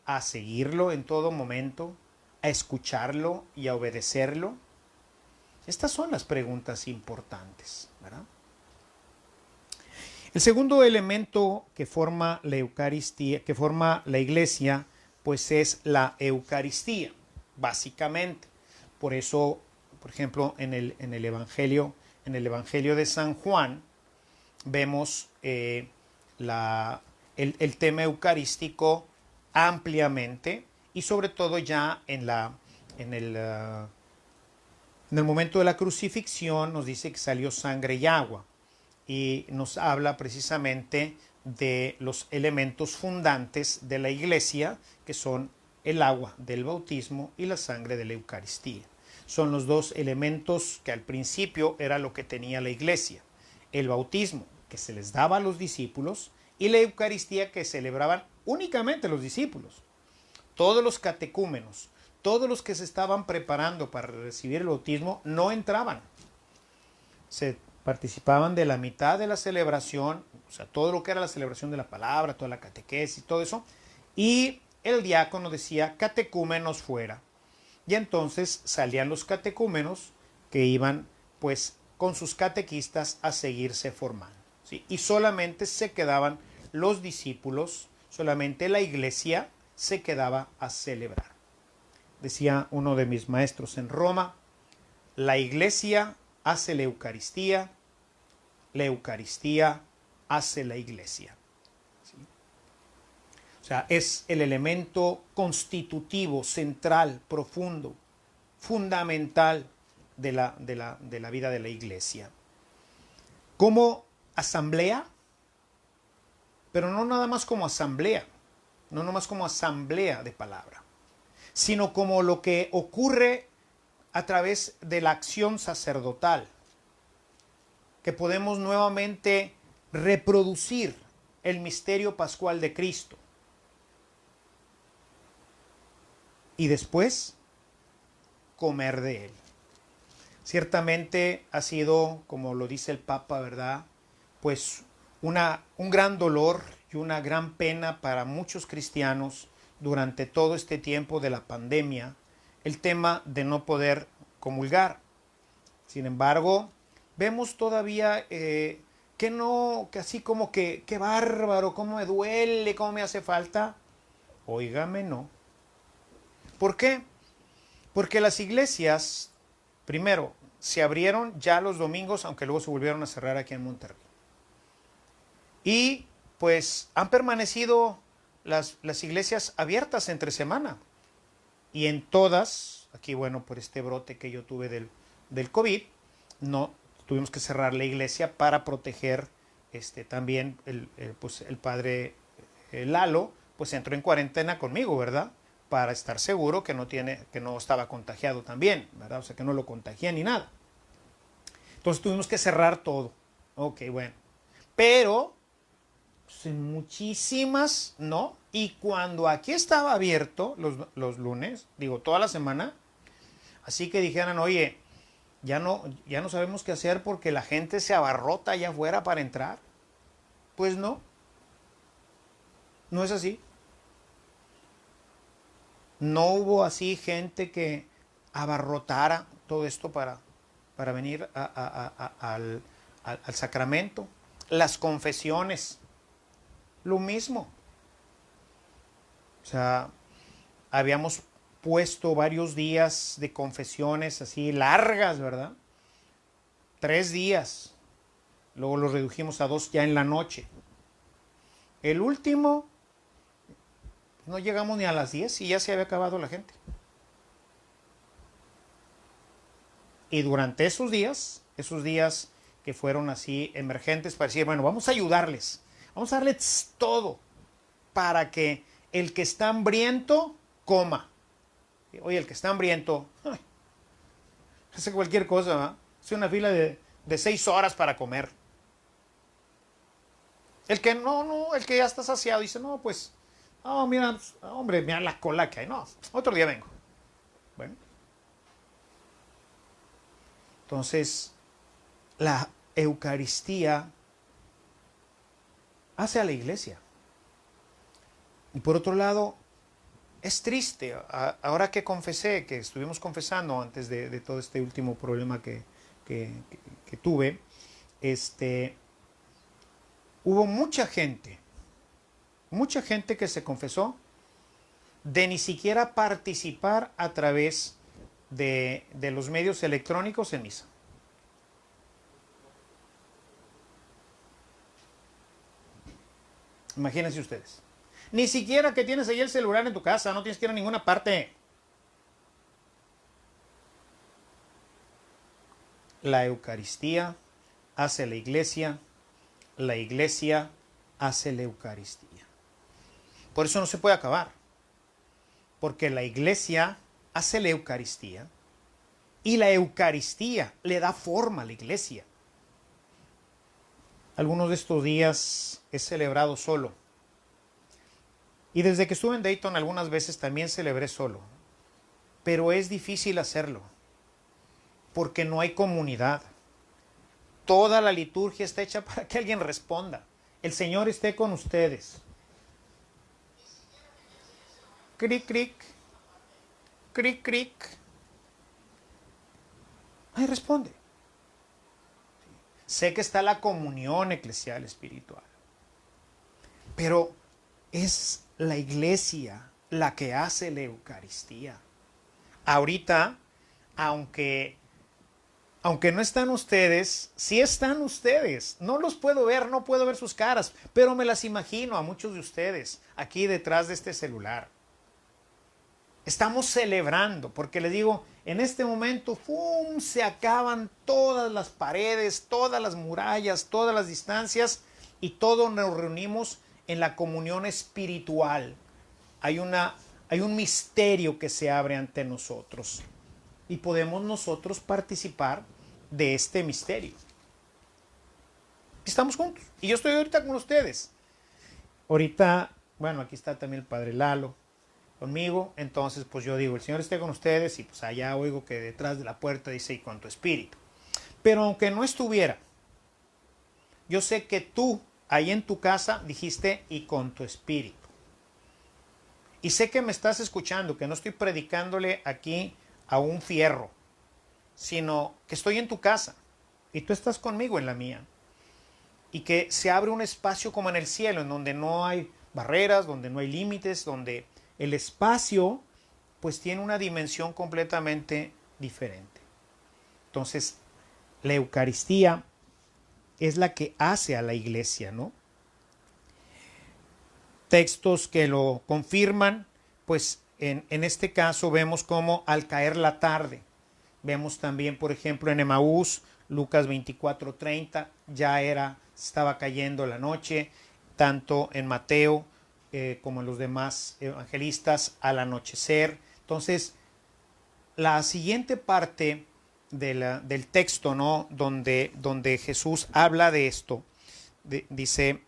A: a seguirlo en todo momento, a escucharlo y a obedecerlo? Estas son las preguntas importantes, ¿verdad? El segundo elemento que forma la Eucaristía, que forma la iglesia, pues es la Eucaristía, básicamente. Por eso, por ejemplo, en el Evangelio de San Juan, vemos el tema eucarístico ampliamente, y sobre todo ya en el momento de la crucifixión nos dice que salió sangre y agua, y nos habla precisamente de los elementos fundantes de la iglesia, que son el agua del bautismo y la sangre de la Eucaristía. Son los dos elementos que al principio era lo que tenía la iglesia: el bautismo, que se les daba a los discípulos, y la Eucaristía, que celebraban únicamente los discípulos. Todos los catecúmenos, todos los que se estaban preparando para recibir el bautismo, no entraban. Se participaban de la mitad de la celebración, o sea, todo lo que era la celebración de la palabra, toda la catequesis, todo eso, y el diácono decía: catecúmenos fuera. Y entonces salían los catecúmenos que iban pues con sus catequistas a seguirse formando, ¿sí? Y solamente se quedaban los discípulos, solamente la iglesia se quedaba a celebrar. Decía uno de mis maestros en Roma: la iglesia hace la Eucaristía hace la iglesia. ¿Sí? O sea, es el elemento constitutivo, central, profundo, fundamental de la vida de la iglesia. Como asamblea, pero no nada más como asamblea, no nada más como asamblea de palabra, sino como lo que ocurre a través de la acción sacerdotal, que podemos nuevamente reproducir el misterio pascual de Cristo. Y después comer de él. Ciertamente ha sido, como lo dice el Papa, ¿verdad?, pues un gran dolor y una gran pena para muchos cristianos durante todo este tiempo de la pandemia, el tema de no poder comulgar. Sin embargo, vemos todavía que así como que qué bárbaro, cómo me duele, cómo me hace falta. Óigame, no. ¿Por qué? Porque las iglesias, primero, se abrieron ya los domingos, aunque luego se volvieron a cerrar aquí en Monterrey. Y pues han permanecido las iglesias abiertas entre semana. Y en todas, aquí bueno, por este brote que yo tuve del COVID, no tuvimos que cerrar la iglesia para proteger también pues el padre Lalo, pues entró en cuarentena conmigo, ¿verdad? Para estar seguro que no estaba contagiado también, ¿verdad? O sea, que no lo contagié ni nada. Entonces tuvimos que cerrar todo. Ok, bueno. Pero pues, en muchísimas, ¿no? Y cuando aquí estaba abierto los lunes, digo, toda la semana, así que dijeran, oye, ya no sabemos qué hacer porque la gente se abarrota allá afuera para entrar. Pues no, no es así. No hubo así gente que abarrotara todo esto para venir al sacramento. Las confesiones, lo mismo. O sea, habíamos puesto varios días de confesiones así largas, ¿verdad? 3 días. Luego lo redujimos a 2 ya en la noche. El último, no llegamos ni a las 10 y ya se había acabado la gente. Y durante esos días que fueron así emergentes para decir, bueno, vamos a ayudarles. Vamos a darles todo para que el que está hambriento coma. Oye, el que está hambriento, hace cualquier cosa, ¿verdad? Hace una fila de 6 horas para comer. El que el que ya está saciado dice, no, pues, mira, hombre, mira la cola que hay. No, otro día vengo. Bueno, entonces, la Eucaristía hace a la iglesia. Y por otro lado, es triste, ahora que confesé, que estuvimos confesando antes de todo este último problema que tuve, hubo mucha gente que se confesó de ni siquiera participar a través de los medios electrónicos en misa. Imagínense ustedes. Ni siquiera que tienes ahí el celular en tu casa, no tienes que ir a ninguna parte. La Eucaristía hace la iglesia hace la Eucaristía. Por eso no se puede acabar. Porque la iglesia hace la Eucaristía y la Eucaristía le da forma a la iglesia. Algunos de estos días he celebrado solo. Y desde que estuve en Dayton algunas veces también celebré solo. Pero es difícil hacerlo. Porque no hay comunidad. Toda la liturgia está hecha para que alguien responda. El Señor esté con ustedes. Cric, cric. Cric, cric. Ahí responde. Sé que está la comunión eclesial espiritual. Pero es la iglesia la que hace la Eucaristía. Ahorita, aunque no están ustedes, sí están ustedes. No los puedo ver, no puedo ver sus caras, pero me las imagino a muchos de ustedes aquí detrás de este celular. Estamos celebrando, porque les digo, en este momento, ¡fum!, se acaban todas las paredes, todas las murallas, todas las distancias y todos nos reunimos en la comunión espiritual. Hay un misterio que se abre ante nosotros y podemos nosotros participar de este misterio. Estamos juntos y yo estoy ahorita con ustedes. Ahorita, bueno, aquí está también el padre Lalo conmigo, entonces pues yo digo, el Señor esté con ustedes y pues allá oigo que detrás de la puerta dice y con tu espíritu. Pero aunque no estuviera, yo sé que tú ahí en tu casa dijiste y con tu espíritu. Y sé que me estás escuchando, que no estoy predicándole aquí a un fierro, sino que estoy en tu casa y tú estás conmigo en la mía. Y que se abre un espacio como en el cielo, en donde no hay barreras, donde no hay límites, donde el espacio pues tiene una dimensión completamente diferente. Entonces, la Eucaristía es la que hace a la iglesia, ¿no? Textos que lo confirman, pues en este caso vemos como al caer la tarde. Vemos también, por ejemplo, en Emaús, Lucas 24:30, ya era estaba cayendo la noche, tanto en Mateo como en los demás evangelistas, al anochecer. Entonces, la siguiente parte del texto, ¿no? donde Jesús habla de esto, dice,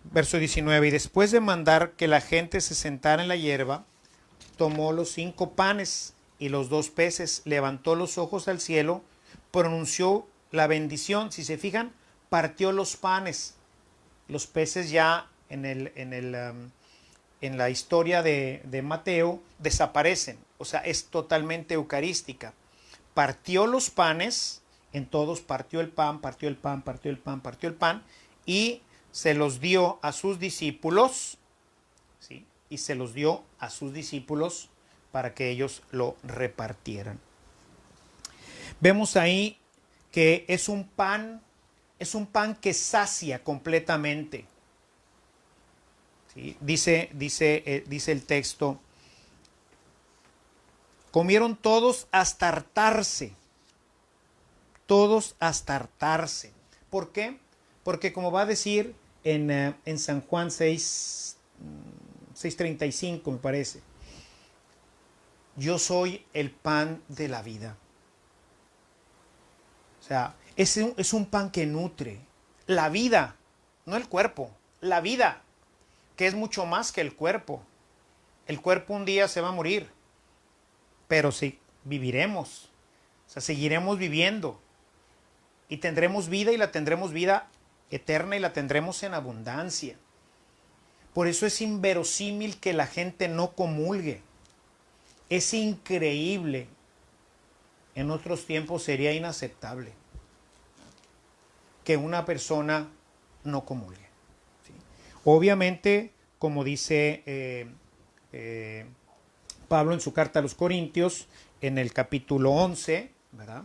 A: verso 19, y después de mandar que la gente se sentara en la hierba, tomó los 5 panes y los 2 peces, levantó los ojos al cielo, pronunció la bendición. Si se fijan, partió los panes. Los peces ya en la historia de Mateo desaparecen. O sea, es totalmente eucarística. Partió los panes, en todos partió el pan, partió el pan, partió el pan, partió el pan, y se los dio a sus discípulos, ¿sí? Y se los dio a sus discípulos para que ellos lo repartieran. Vemos ahí que es un pan que sacia completamente. ¿Sí? Dice el texto, comieron todos hasta hartarse. Todos hasta hartarse. ¿Por qué? Porque como va a decir en San Juan 6:35 me parece, yo soy el pan de la vida. O sea, es un pan que nutre la vida, no el cuerpo, la vida, que es mucho más que el cuerpo. El cuerpo un día se va a morir, pero sí viviremos, o sea, seguiremos viviendo y tendremos vida, y la tendremos vida eterna, y la tendremos en abundancia. Por eso es inverosímil que la gente no comulgue. Es increíble. En otros tiempos sería inaceptable que una persona no comulgue. ¿Sí? Obviamente, como dice Pablo en su carta a los Corintios, en el capítulo 11, ¿verdad?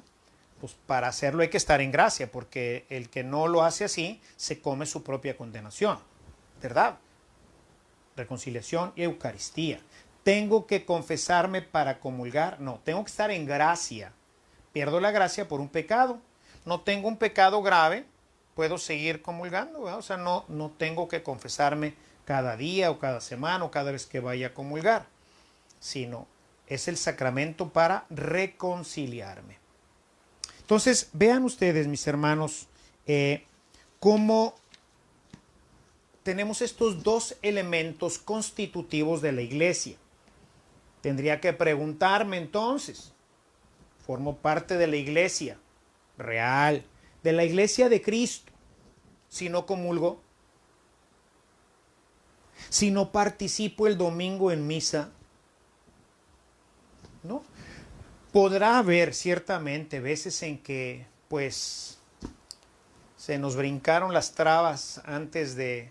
A: Pues para hacerlo hay que estar en gracia, porque el que no lo hace así se come su propia condenación, ¿verdad? Reconciliación y Eucaristía. ¿Tengo que confesarme para comulgar? No, tengo que estar en gracia. Pierdo la gracia por un pecado. No tengo un pecado grave, puedo seguir comulgando, ¿verdad? O sea, no tengo que confesarme cada día o cada semana o cada vez que vaya a comulgar, sino es el sacramento para reconciliarme. Entonces, vean ustedes, mis hermanos, cómo tenemos estos 2 elementos constitutivos de la iglesia. Tendría que preguntarme entonces, ¿formo parte de la iglesia real, de la iglesia de Cristo, si no comulgo? Si no participo el domingo en misa, ¿no? Podrá haber ciertamente veces en que, pues, se nos brincaron las trabas antes de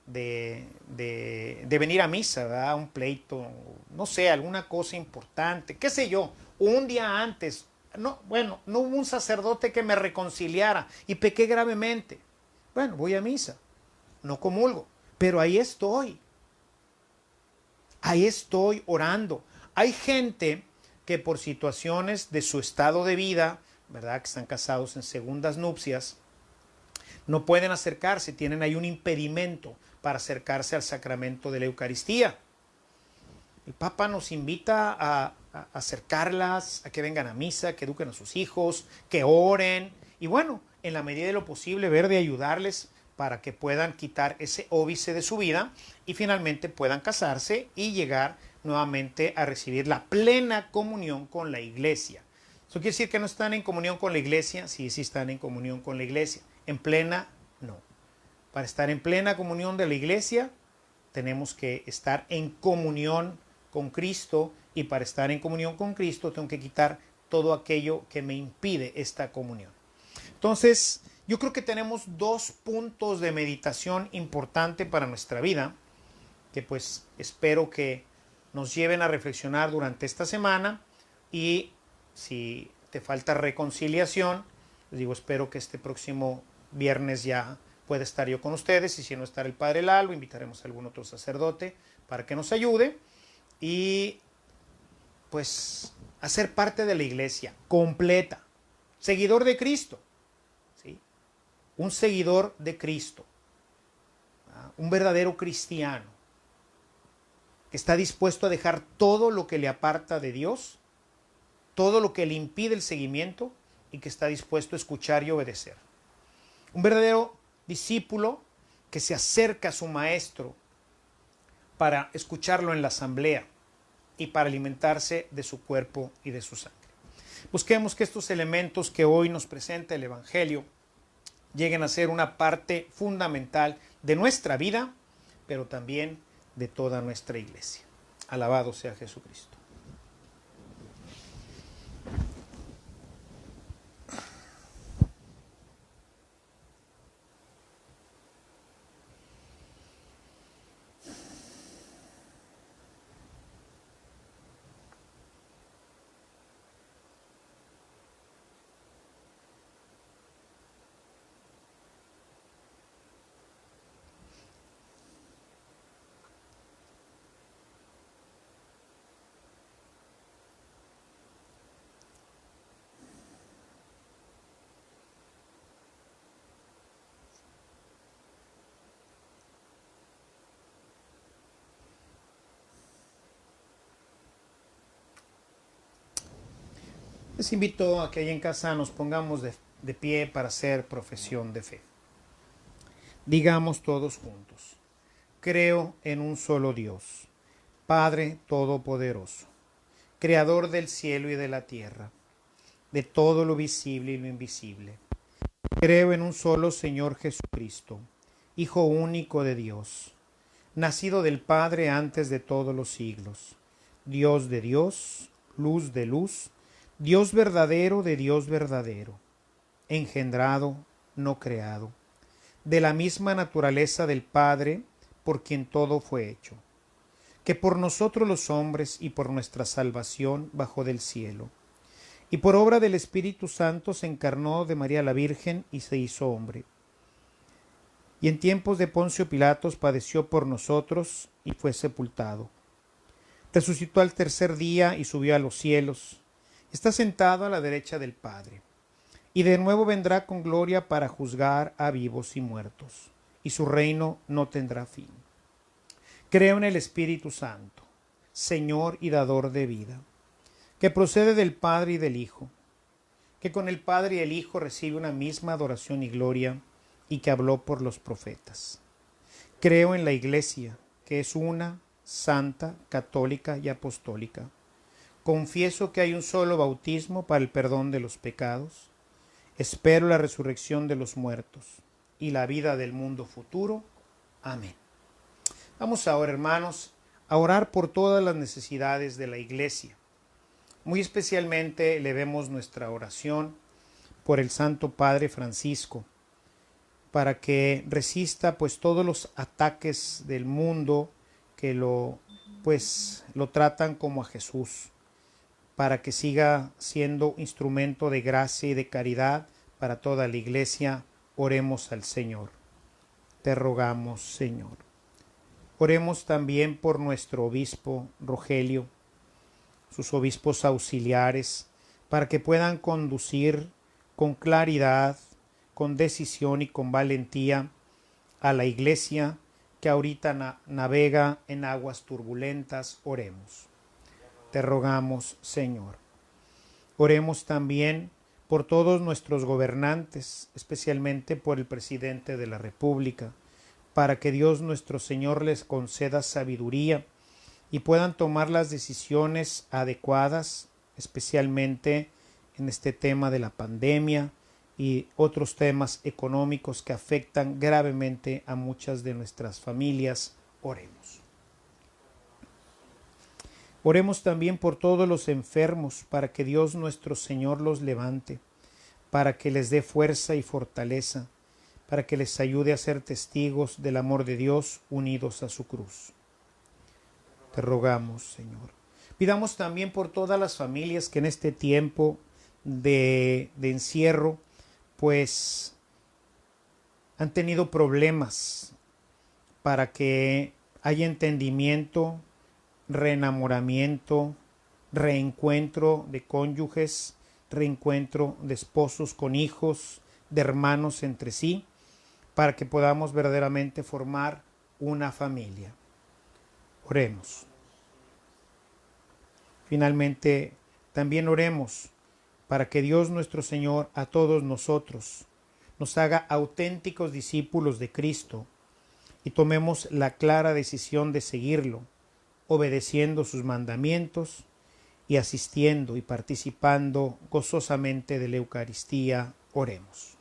A: venir a misa, ¿verdad? Un pleito, no sé, alguna cosa importante, qué sé yo, un día antes, no hubo un sacerdote que me reconciliara y pequé gravemente. Bueno, voy a misa, no comulgo, pero ahí estoy orando. Hay gente que por situaciones de su estado de vida, ¿verdad? Que están casados en segundas nupcias, no pueden acercarse, tienen ahí un impedimento para acercarse al sacramento de la Eucaristía. El Papa nos invita a acercarlas, a que vengan a misa, que eduquen a sus hijos, que oren, y bueno, en la medida de lo posible, ver de ayudarles para que puedan quitar ese óbice de su vida y finalmente puedan casarse y llegar nuevamente a recibir la plena comunión con la iglesia. ¿Eso quiere decir que no están en comunión con la iglesia? Sí, sí están en comunión con la iglesia. En plena, no. Para estar en plena comunión de la iglesia, tenemos que estar en comunión con Cristo, y para estar en comunión con Cristo tengo que quitar todo aquello que me impide esta comunión. Entonces, yo creo que tenemos 2 puntos de meditación importante para nuestra vida, que pues espero que nos lleven a reflexionar durante esta semana. Y si te falta reconciliación, les digo, espero que este próximo viernes ya pueda estar yo con ustedes, y si no estará el Padre Lalo, invitaremos a algún otro sacerdote para que nos ayude y pues a ser parte de la iglesia completa, seguidor de Cristo, ¿sí? un seguidor de Cristo, un verdadero cristiano, que está dispuesto a dejar todo lo que le aparta de Dios, todo lo que le impide el seguimiento, y que está dispuesto a escuchar y obedecer. Un verdadero discípulo que se acerca a su maestro para escucharlo en la asamblea y para alimentarse de su cuerpo y de su sangre. Busquemos que estos elementos que hoy nos presenta el Evangelio lleguen a ser una parte fundamental de nuestra vida, pero también de toda nuestra iglesia. Alabado sea Jesucristo. Les invito a que ahí en casa nos pongamos de pie para hacer profesión de fe. Digamos todos juntos: creo en un solo Dios, Padre Todopoderoso, Creador del cielo y de la tierra, de todo lo visible y lo invisible. Creo en un solo Señor Jesucristo, Hijo único de Dios, nacido del Padre antes de todos los siglos, Dios de Dios, luz de luz, Dios verdadero de Dios verdadero, engendrado, no creado, de la misma naturaleza del Padre, por quien todo fue hecho, que por nosotros los hombres y por nuestra salvación bajó del cielo, y por obra del Espíritu Santo se encarnó de María la Virgen y se hizo hombre. Y en tiempos de Poncio Pilatos padeció por nosotros y fue sepultado. Resucitó al tercer día y subió a los cielos. Está sentado a la derecha del Padre. Y de nuevo vendrá con gloria para juzgar a vivos y muertos. Y su reino no tendrá fin. Creo en el Espíritu Santo, Señor y dador de vida, que procede del Padre y del Hijo, que con el Padre y el Hijo recibe una misma adoración y gloria, y que habló por los profetas. Creo en la Iglesia, que es una, santa, católica y apostólica. Confieso que hay un solo bautismo para el perdón de los pecados. Espero la resurrección de los muertos y la vida del mundo futuro. Amén. Vamos ahora, hermanos, a orar por todas las necesidades de la Iglesia. Muy especialmente elevemos nuestra oración por el Santo Padre Francisco, para que resista pues todos los ataques del mundo que lo tratan como a Jesús, para que siga siendo instrumento de gracia y de caridad para toda la Iglesia. Oremos al Señor. Te rogamos, Señor. Oremos también por nuestro obispo Rogelio, sus obispos auxiliares, para que puedan conducir con claridad, con decisión y con valentía a la Iglesia que ahorita navega en aguas turbulentas. Oremos. Te rogamos, Señor. Oremos también por todos nuestros gobernantes, especialmente por el presidente de la República, para que Dios nuestro Señor les conceda sabiduría y puedan tomar las decisiones adecuadas, especialmente en este tema de la pandemia y otros temas económicos que afectan gravemente a muchas de nuestras familias. Oremos. Oremos también por todos los enfermos, para que Dios nuestro Señor los levante, para que les dé fuerza y fortaleza, para que les ayude a ser testigos del amor de Dios unidos a su cruz. Te rogamos, Señor. Pidamos también por todas las familias que en este tiempo de encierro, pues han tenido problemas, para que haya entendimiento, reenamoramiento, reencuentro de cónyuges, reencuentro de esposos con hijos, de hermanos entre sí, para que podamos verdaderamente formar una familia. Oremos. Finalmente, también oremos para que Dios nuestro Señor a todos nosotros nos haga auténticos discípulos de Cristo y tomemos la clara decisión de seguirlo, obedeciendo sus mandamientos y asistiendo y participando gozosamente de la Eucaristía. Oremos.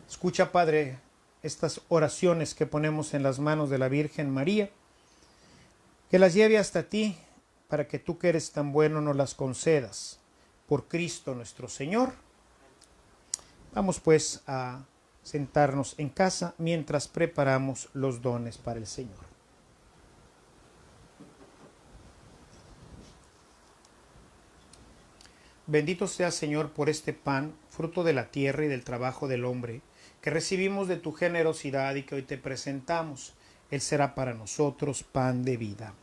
A: Escucha, Padre, estas oraciones que ponemos en las manos de la Virgen María, que las lleve hasta ti, para que tú que eres tan bueno nos las concedas. Por Cristo nuestro Señor. Vamos pues a sentarnos en casa mientras preparamos los dones para el Señor. Bendito seas, Señor, por este pan, fruto de la tierra y del trabajo del hombre, que recibimos de tu generosidad y que hoy te presentamos. Él será para nosotros pan de vida.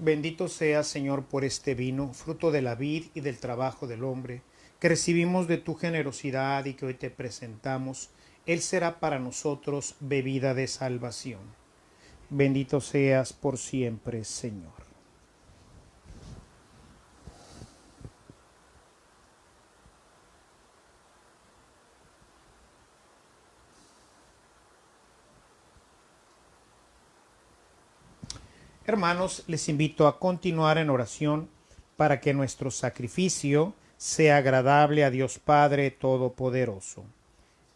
A: Bendito seas, Señor, por este vino, fruto de la vid y del trabajo del hombre, que recibimos de tu generosidad y que hoy te presentamos. Él será para nosotros bebida de salvación. Bendito seas por siempre, Señor. Hermanos, les invito a continuar en oración para que nuestro sacrificio sea agradable a Dios Padre Todopoderoso.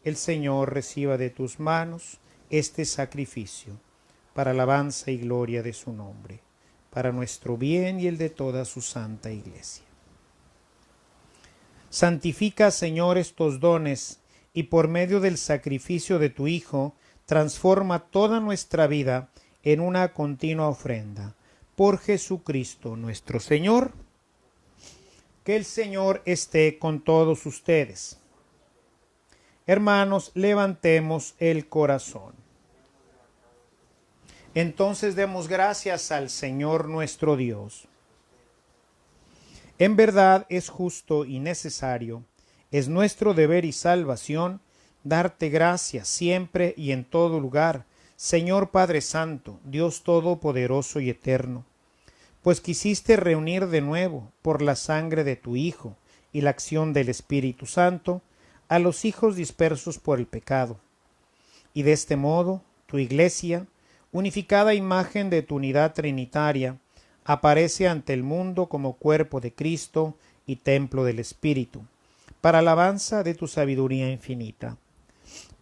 A: El Señor reciba de tus manos este sacrificio, para alabanza y gloria de su nombre, para nuestro bien y el de toda su santa Iglesia. Santifica, Señor, estos dones, y por medio del sacrificio de tu Hijo, transforma toda nuestra vida en una continua ofrenda. Por Jesucristo nuestro Señor. Que el Señor esté con todos ustedes. Hermanos, levantemos el corazón. Entonces demos gracias al Señor nuestro Dios. En verdad es justo y necesario, es nuestro deber y salvación, darte gracias siempre y en todo lugar, Señor Padre Santo, Dios Todopoderoso y Eterno, pues quisiste reunir de nuevo, por la sangre de tu Hijo y la acción del Espíritu Santo, a los hijos dispersos por el pecado. Y de este modo, tu Iglesia, unificada imagen de tu unidad trinitaria, aparece ante el mundo como cuerpo de Cristo y templo del Espíritu, para alabanza de tu sabiduría infinita.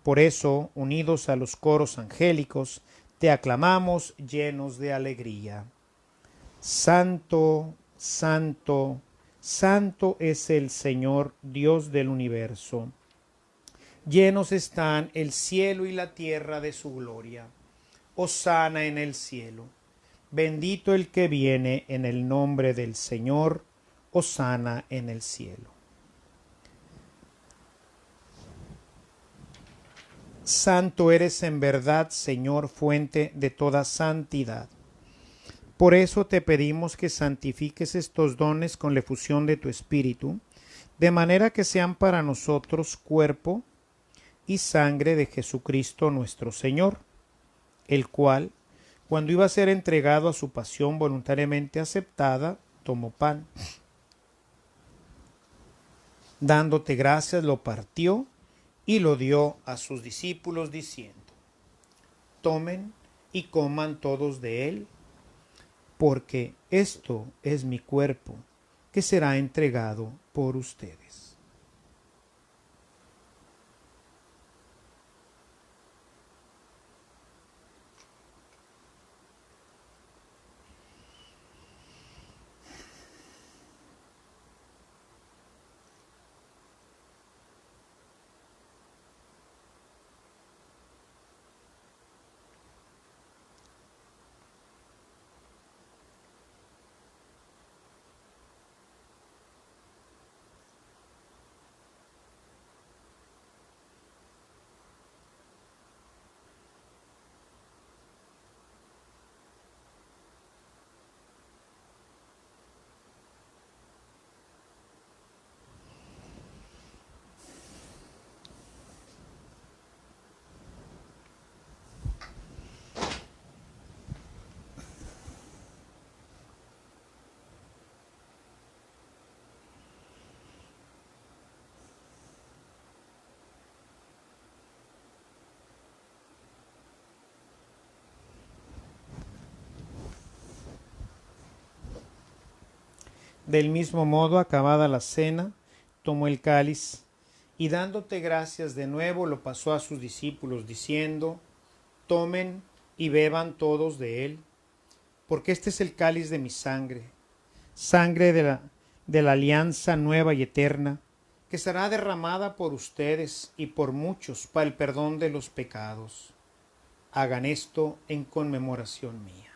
A: Por eso, unidos a los coros angélicos, te aclamamos llenos de alegría. Santo, santo, santo es el Señor, Dios del universo. Llenos están el cielo y la tierra de su gloria. Hosana en el cielo. Bendito el que viene en el nombre del Señor. Hosana en el cielo. Santo eres en verdad, Señor, fuente de toda santidad. Por eso te pedimos que santifiques estos dones con la efusión de tu Espíritu, de manera que sean para nosotros cuerpo y sangre de Jesucristo nuestro Señor, el cual, cuando iba a ser entregado a su pasión voluntariamente aceptada, tomó pan. Dándote gracias, lo partió y lo dio a sus discípulos, diciendo: Tomen y coman todos de él, porque esto es mi cuerpo, que será entregado por ustedes. Del mismo modo, acabada la cena, tomó el cáliz y dándote gracias de nuevo lo pasó a sus discípulos, diciendo: Tomen y beban todos de él, porque este es el cáliz de mi sangre, sangre de la alianza nueva y eterna, que será derramada por ustedes y por muchos para el perdón de los pecados. Hagan esto en conmemoración mía.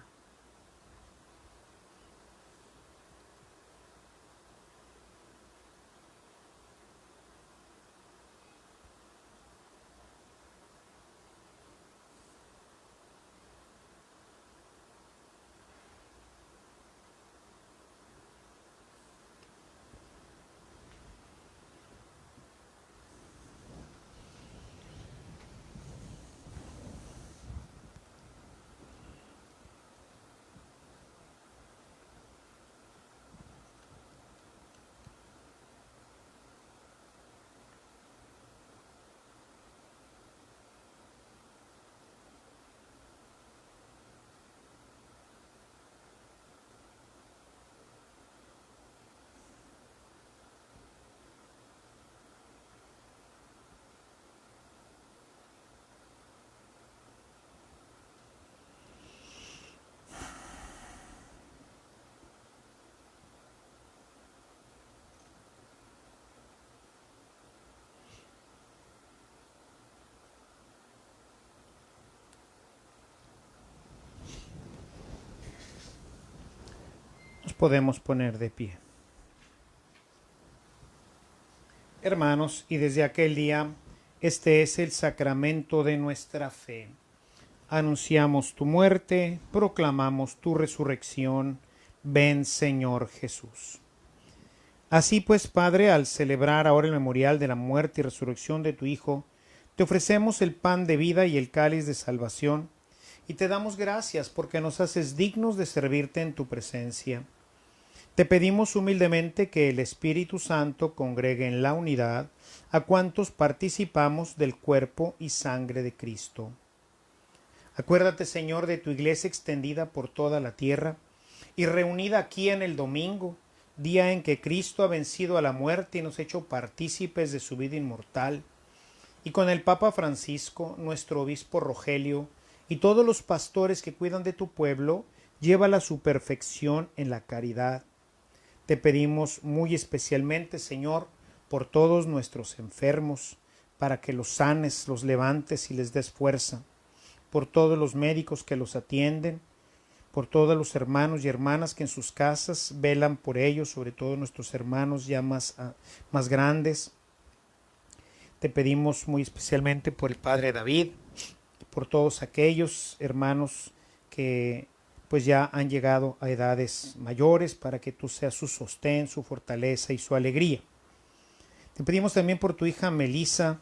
A: Nos podemos poner de pie. Hermanos, y desde aquel día, este es el sacramento de nuestra fe. Anunciamos tu muerte, proclamamos tu resurrección. Ven, Señor Jesús. Así pues, Padre, al celebrar ahora el memorial de la muerte y resurrección de tu Hijo, te ofrecemos el pan de vida y el cáliz de salvación, y te damos gracias porque nos haces dignos de servirte en tu presencia. Te pedimos humildemente que el Espíritu Santo congregue en la unidad a cuantos participamos del cuerpo y sangre de Cristo. Acuérdate, Señor, de tu iglesia extendida por toda la tierra y reunida aquí en el domingo, día en que Cristo ha vencido a la muerte y nos ha hecho partícipes de su vida inmortal, y con el Papa Francisco, nuestro obispo Rogelio, y todos los pastores que cuidan de tu pueblo, llévala a su perfección en la caridad. Te pedimos muy especialmente, Señor, por todos nuestros enfermos, para que los sanes, los levantes y les des fuerza, por todos los médicos que los atienden, por todos los hermanos y hermanas que en sus casas velan por ellos, sobre todo nuestros hermanos ya más grandes. Te pedimos muy especialmente por el Padre David, por todos aquellos hermanos que pues ya han llegado a edades mayores, para que tú seas su sostén, su fortaleza y su alegría. Te pedimos también por tu hija Melissa,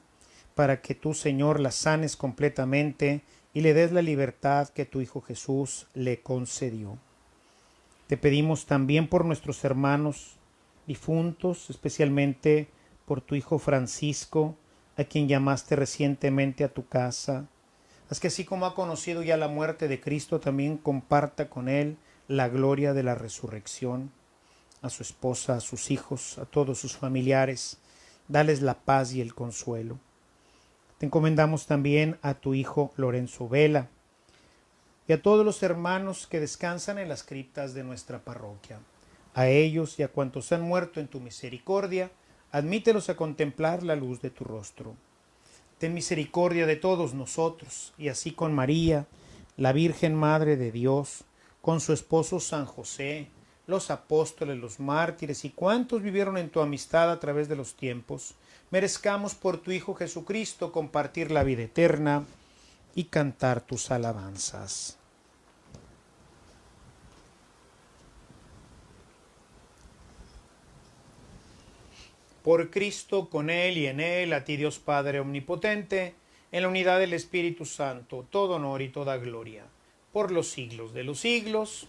A: para que tú, Señor, la sanes completamente y le des la libertad que tu Hijo Jesús le concedió. Te pedimos también por nuestros hermanos difuntos, especialmente por tu Hijo Francisco, a quien llamaste recientemente a tu casa. Haz que así como ha conocido ya la muerte de Cristo, también comparta con él la gloria de la resurrección. A su esposa, a sus hijos, a todos sus familiares, dales la paz y el consuelo. Te encomendamos también a tu hijo Lorenzo Vela y a todos los hermanos que descansan en las criptas de nuestra parroquia. A ellos y a cuantos han muerto en tu misericordia, admítelos a contemplar la luz de tu rostro. Ten misericordia de todos nosotros, y así con María, la Virgen Madre de Dios, con su esposo San José, los apóstoles, los mártires y cuantos vivieron en tu amistad a través de los tiempos, merezcamos por tu Hijo Jesucristo compartir la vida eterna y cantar tus alabanzas. Por Cristo, con Él y en Él, a ti Dios Padre Omnipotente, en la unidad del Espíritu Santo, todo honor y toda gloria, por los siglos de los siglos.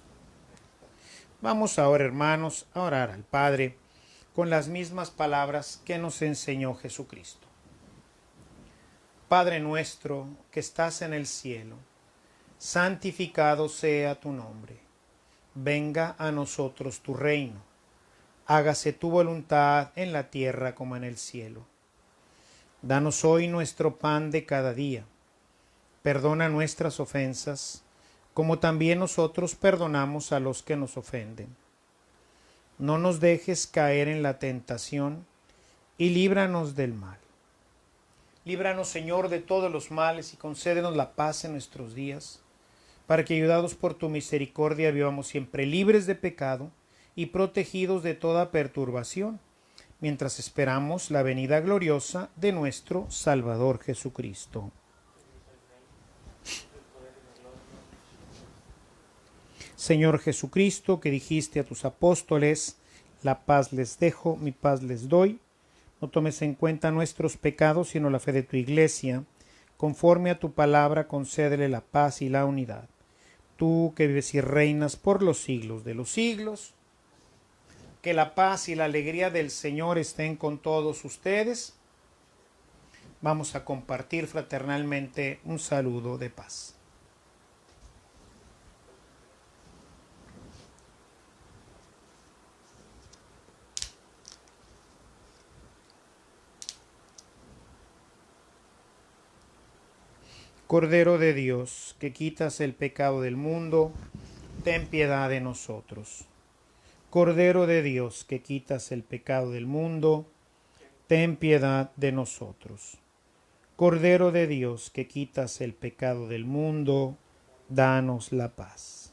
A: Vamos ahora, hermanos, a orar al Padre con las mismas palabras que nos enseñó Jesucristo. Padre nuestro que estás en el cielo, santificado sea tu nombre. Venga a nosotros tu reino. hágase tu voluntad en la tierra como en el cielo. Danos hoy nuestro pan de cada día. Perdona nuestras ofensas, como también nosotros perdonamos a los que nos ofenden. No nos dejes caer en la tentación, y líbranos del mal. Líbranos, Señor, de todos los males y concédenos la paz en nuestros días, para que, ayudados por tu misericordia, vivamos siempre libres de pecado y protegidos de toda perturbación, mientras esperamos la venida gloriosa de nuestro Salvador Jesucristo. Señor Jesucristo, que dijiste a tus apóstoles, la paz les dejo, mi paz les doy, no tomes en cuenta nuestros pecados, sino la fe de tu Iglesia. Conforme a tu palabra, concédele la paz y la unidad. Tú que vives y reinas por los siglos de los siglos, que la paz y la alegría del Señor estén con todos ustedes. Vamos a compartir fraternalmente un saludo de paz. Cordero de Dios, que quitas el pecado del mundo, ten piedad de nosotros. Cordero de Dios, que quitas el pecado del mundo, ten piedad de nosotros. Cordero de Dios, que quitas el pecado del mundo, danos la paz.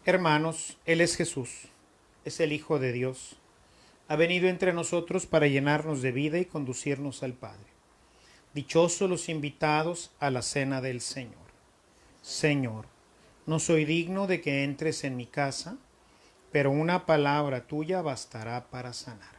A: Hermanos, Él es Jesús, es el Hijo de Dios. Ha venido entre nosotros para llenarnos de vida y conducirnos al Padre. Dichosos los invitados a la cena del Señor. Señor, no soy digno de que entres en mi casa, pero una palabra tuya bastará para sanarme.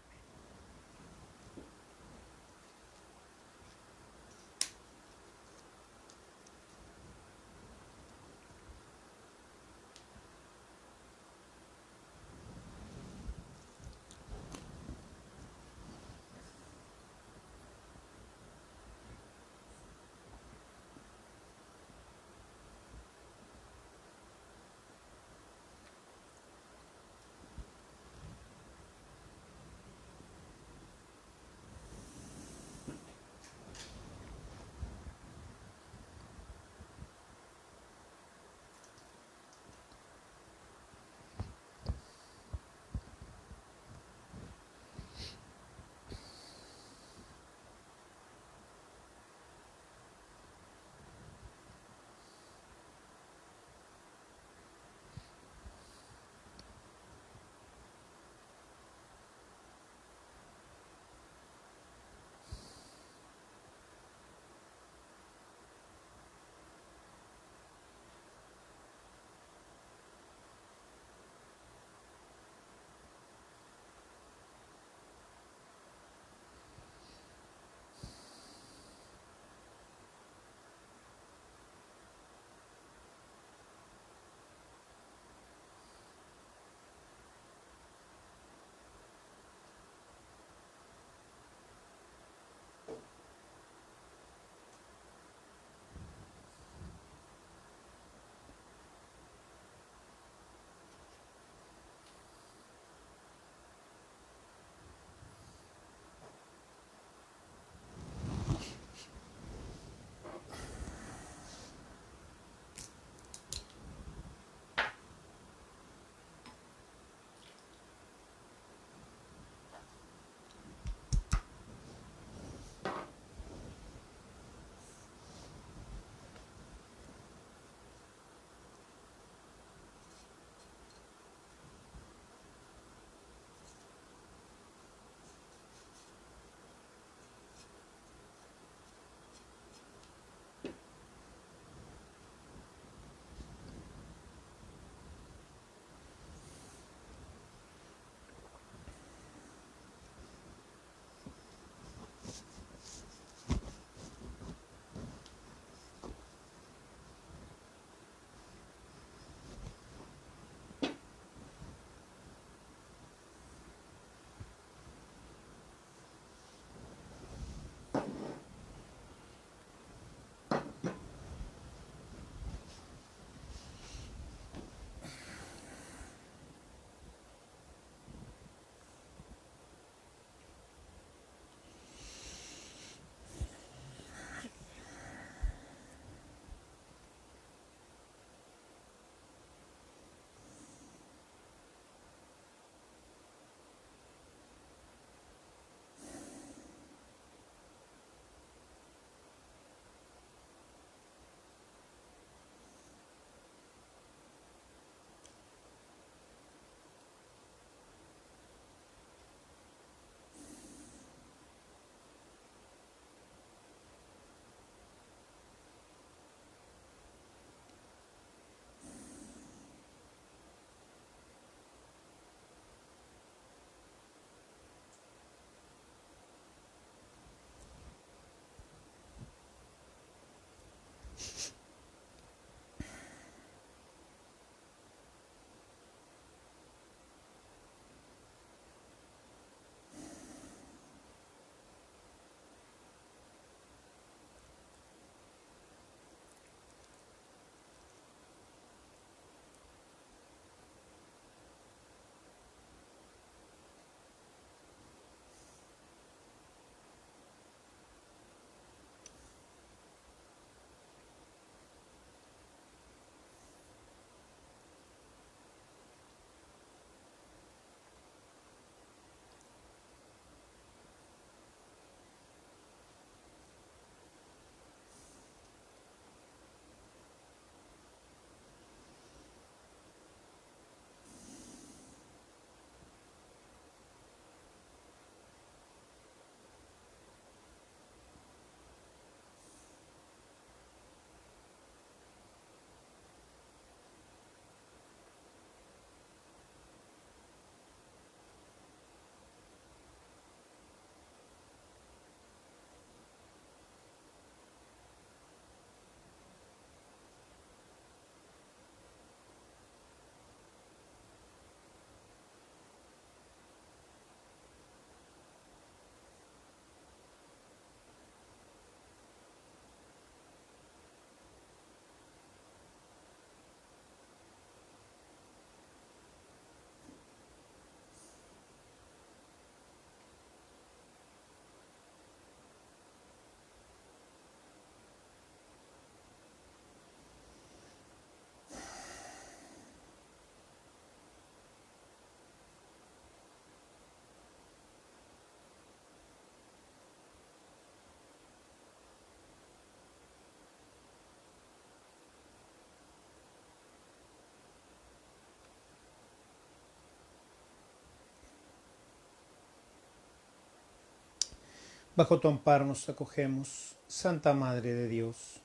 A: Bajo tu amparo nos acogemos, Santa Madre de Dios.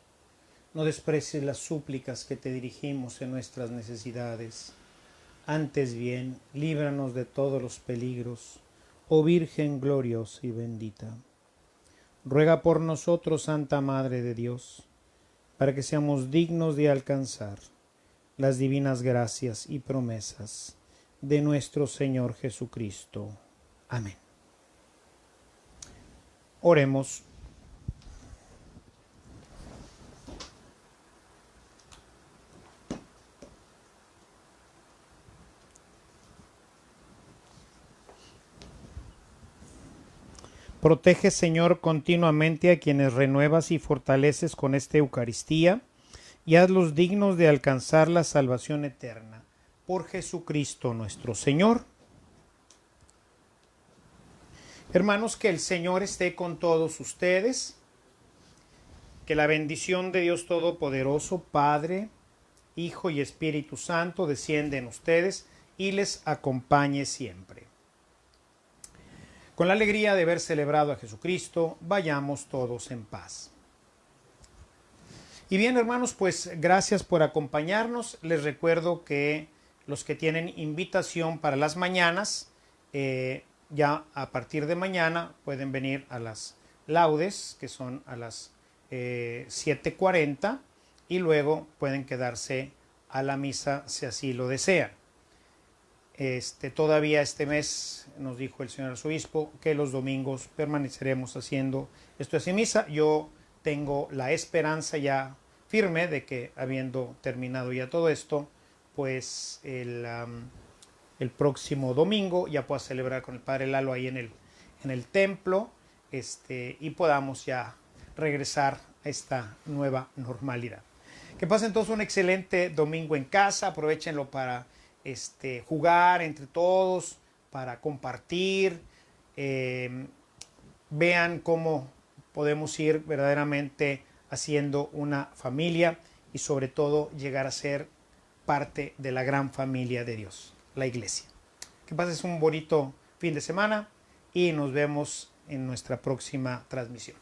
A: No desprecies las súplicas que te dirigimos en nuestras necesidades. Antes bien, líbranos de todos los peligros, oh Virgen gloriosa y bendita. Ruega por nosotros, Santa Madre de Dios, para que seamos dignos de alcanzar las divinas gracias y promesas de nuestro Señor Jesucristo. Amén. Oremos. Protege, Señor, continuamente a quienes renuevas y fortaleces con esta Eucaristía, y hazlos dignos de alcanzar la salvación eterna. Por Jesucristo nuestro Señor. Hermanos, que el Señor esté con todos ustedes, que la bendición de Dios Todopoderoso, Padre, Hijo y Espíritu Santo, descienda en ustedes y les acompañe siempre. Con la alegría de haber celebrado a Jesucristo, vayamos todos en paz. Y bien, hermanos, pues gracias por acompañarnos. Les recuerdo que los que tienen invitación para las mañanas, ya a partir de mañana pueden venir a las laudes, que son a las 7:40, y luego pueden quedarse a la misa si así lo desean. Todavía este mes nos dijo el señor arzobispo que los domingos permaneceremos haciendo esto de misa. Yo tengo la esperanza ya firme de que, habiendo terminado ya todo esto, pues el próximo domingo ya pueda celebrar con el padre Lalo ahí en el templo, y podamos ya regresar a esta nueva normalidad. Que pasen todos un excelente domingo en casa. Aprovechenlo para jugar entre todos, para compartir. Vean cómo podemos ir verdaderamente haciendo una familia y sobre todo llegar a ser parte de la gran familia de Dios, la Iglesia. Que pases un bonito fin de semana y nos vemos en nuestra próxima transmisión.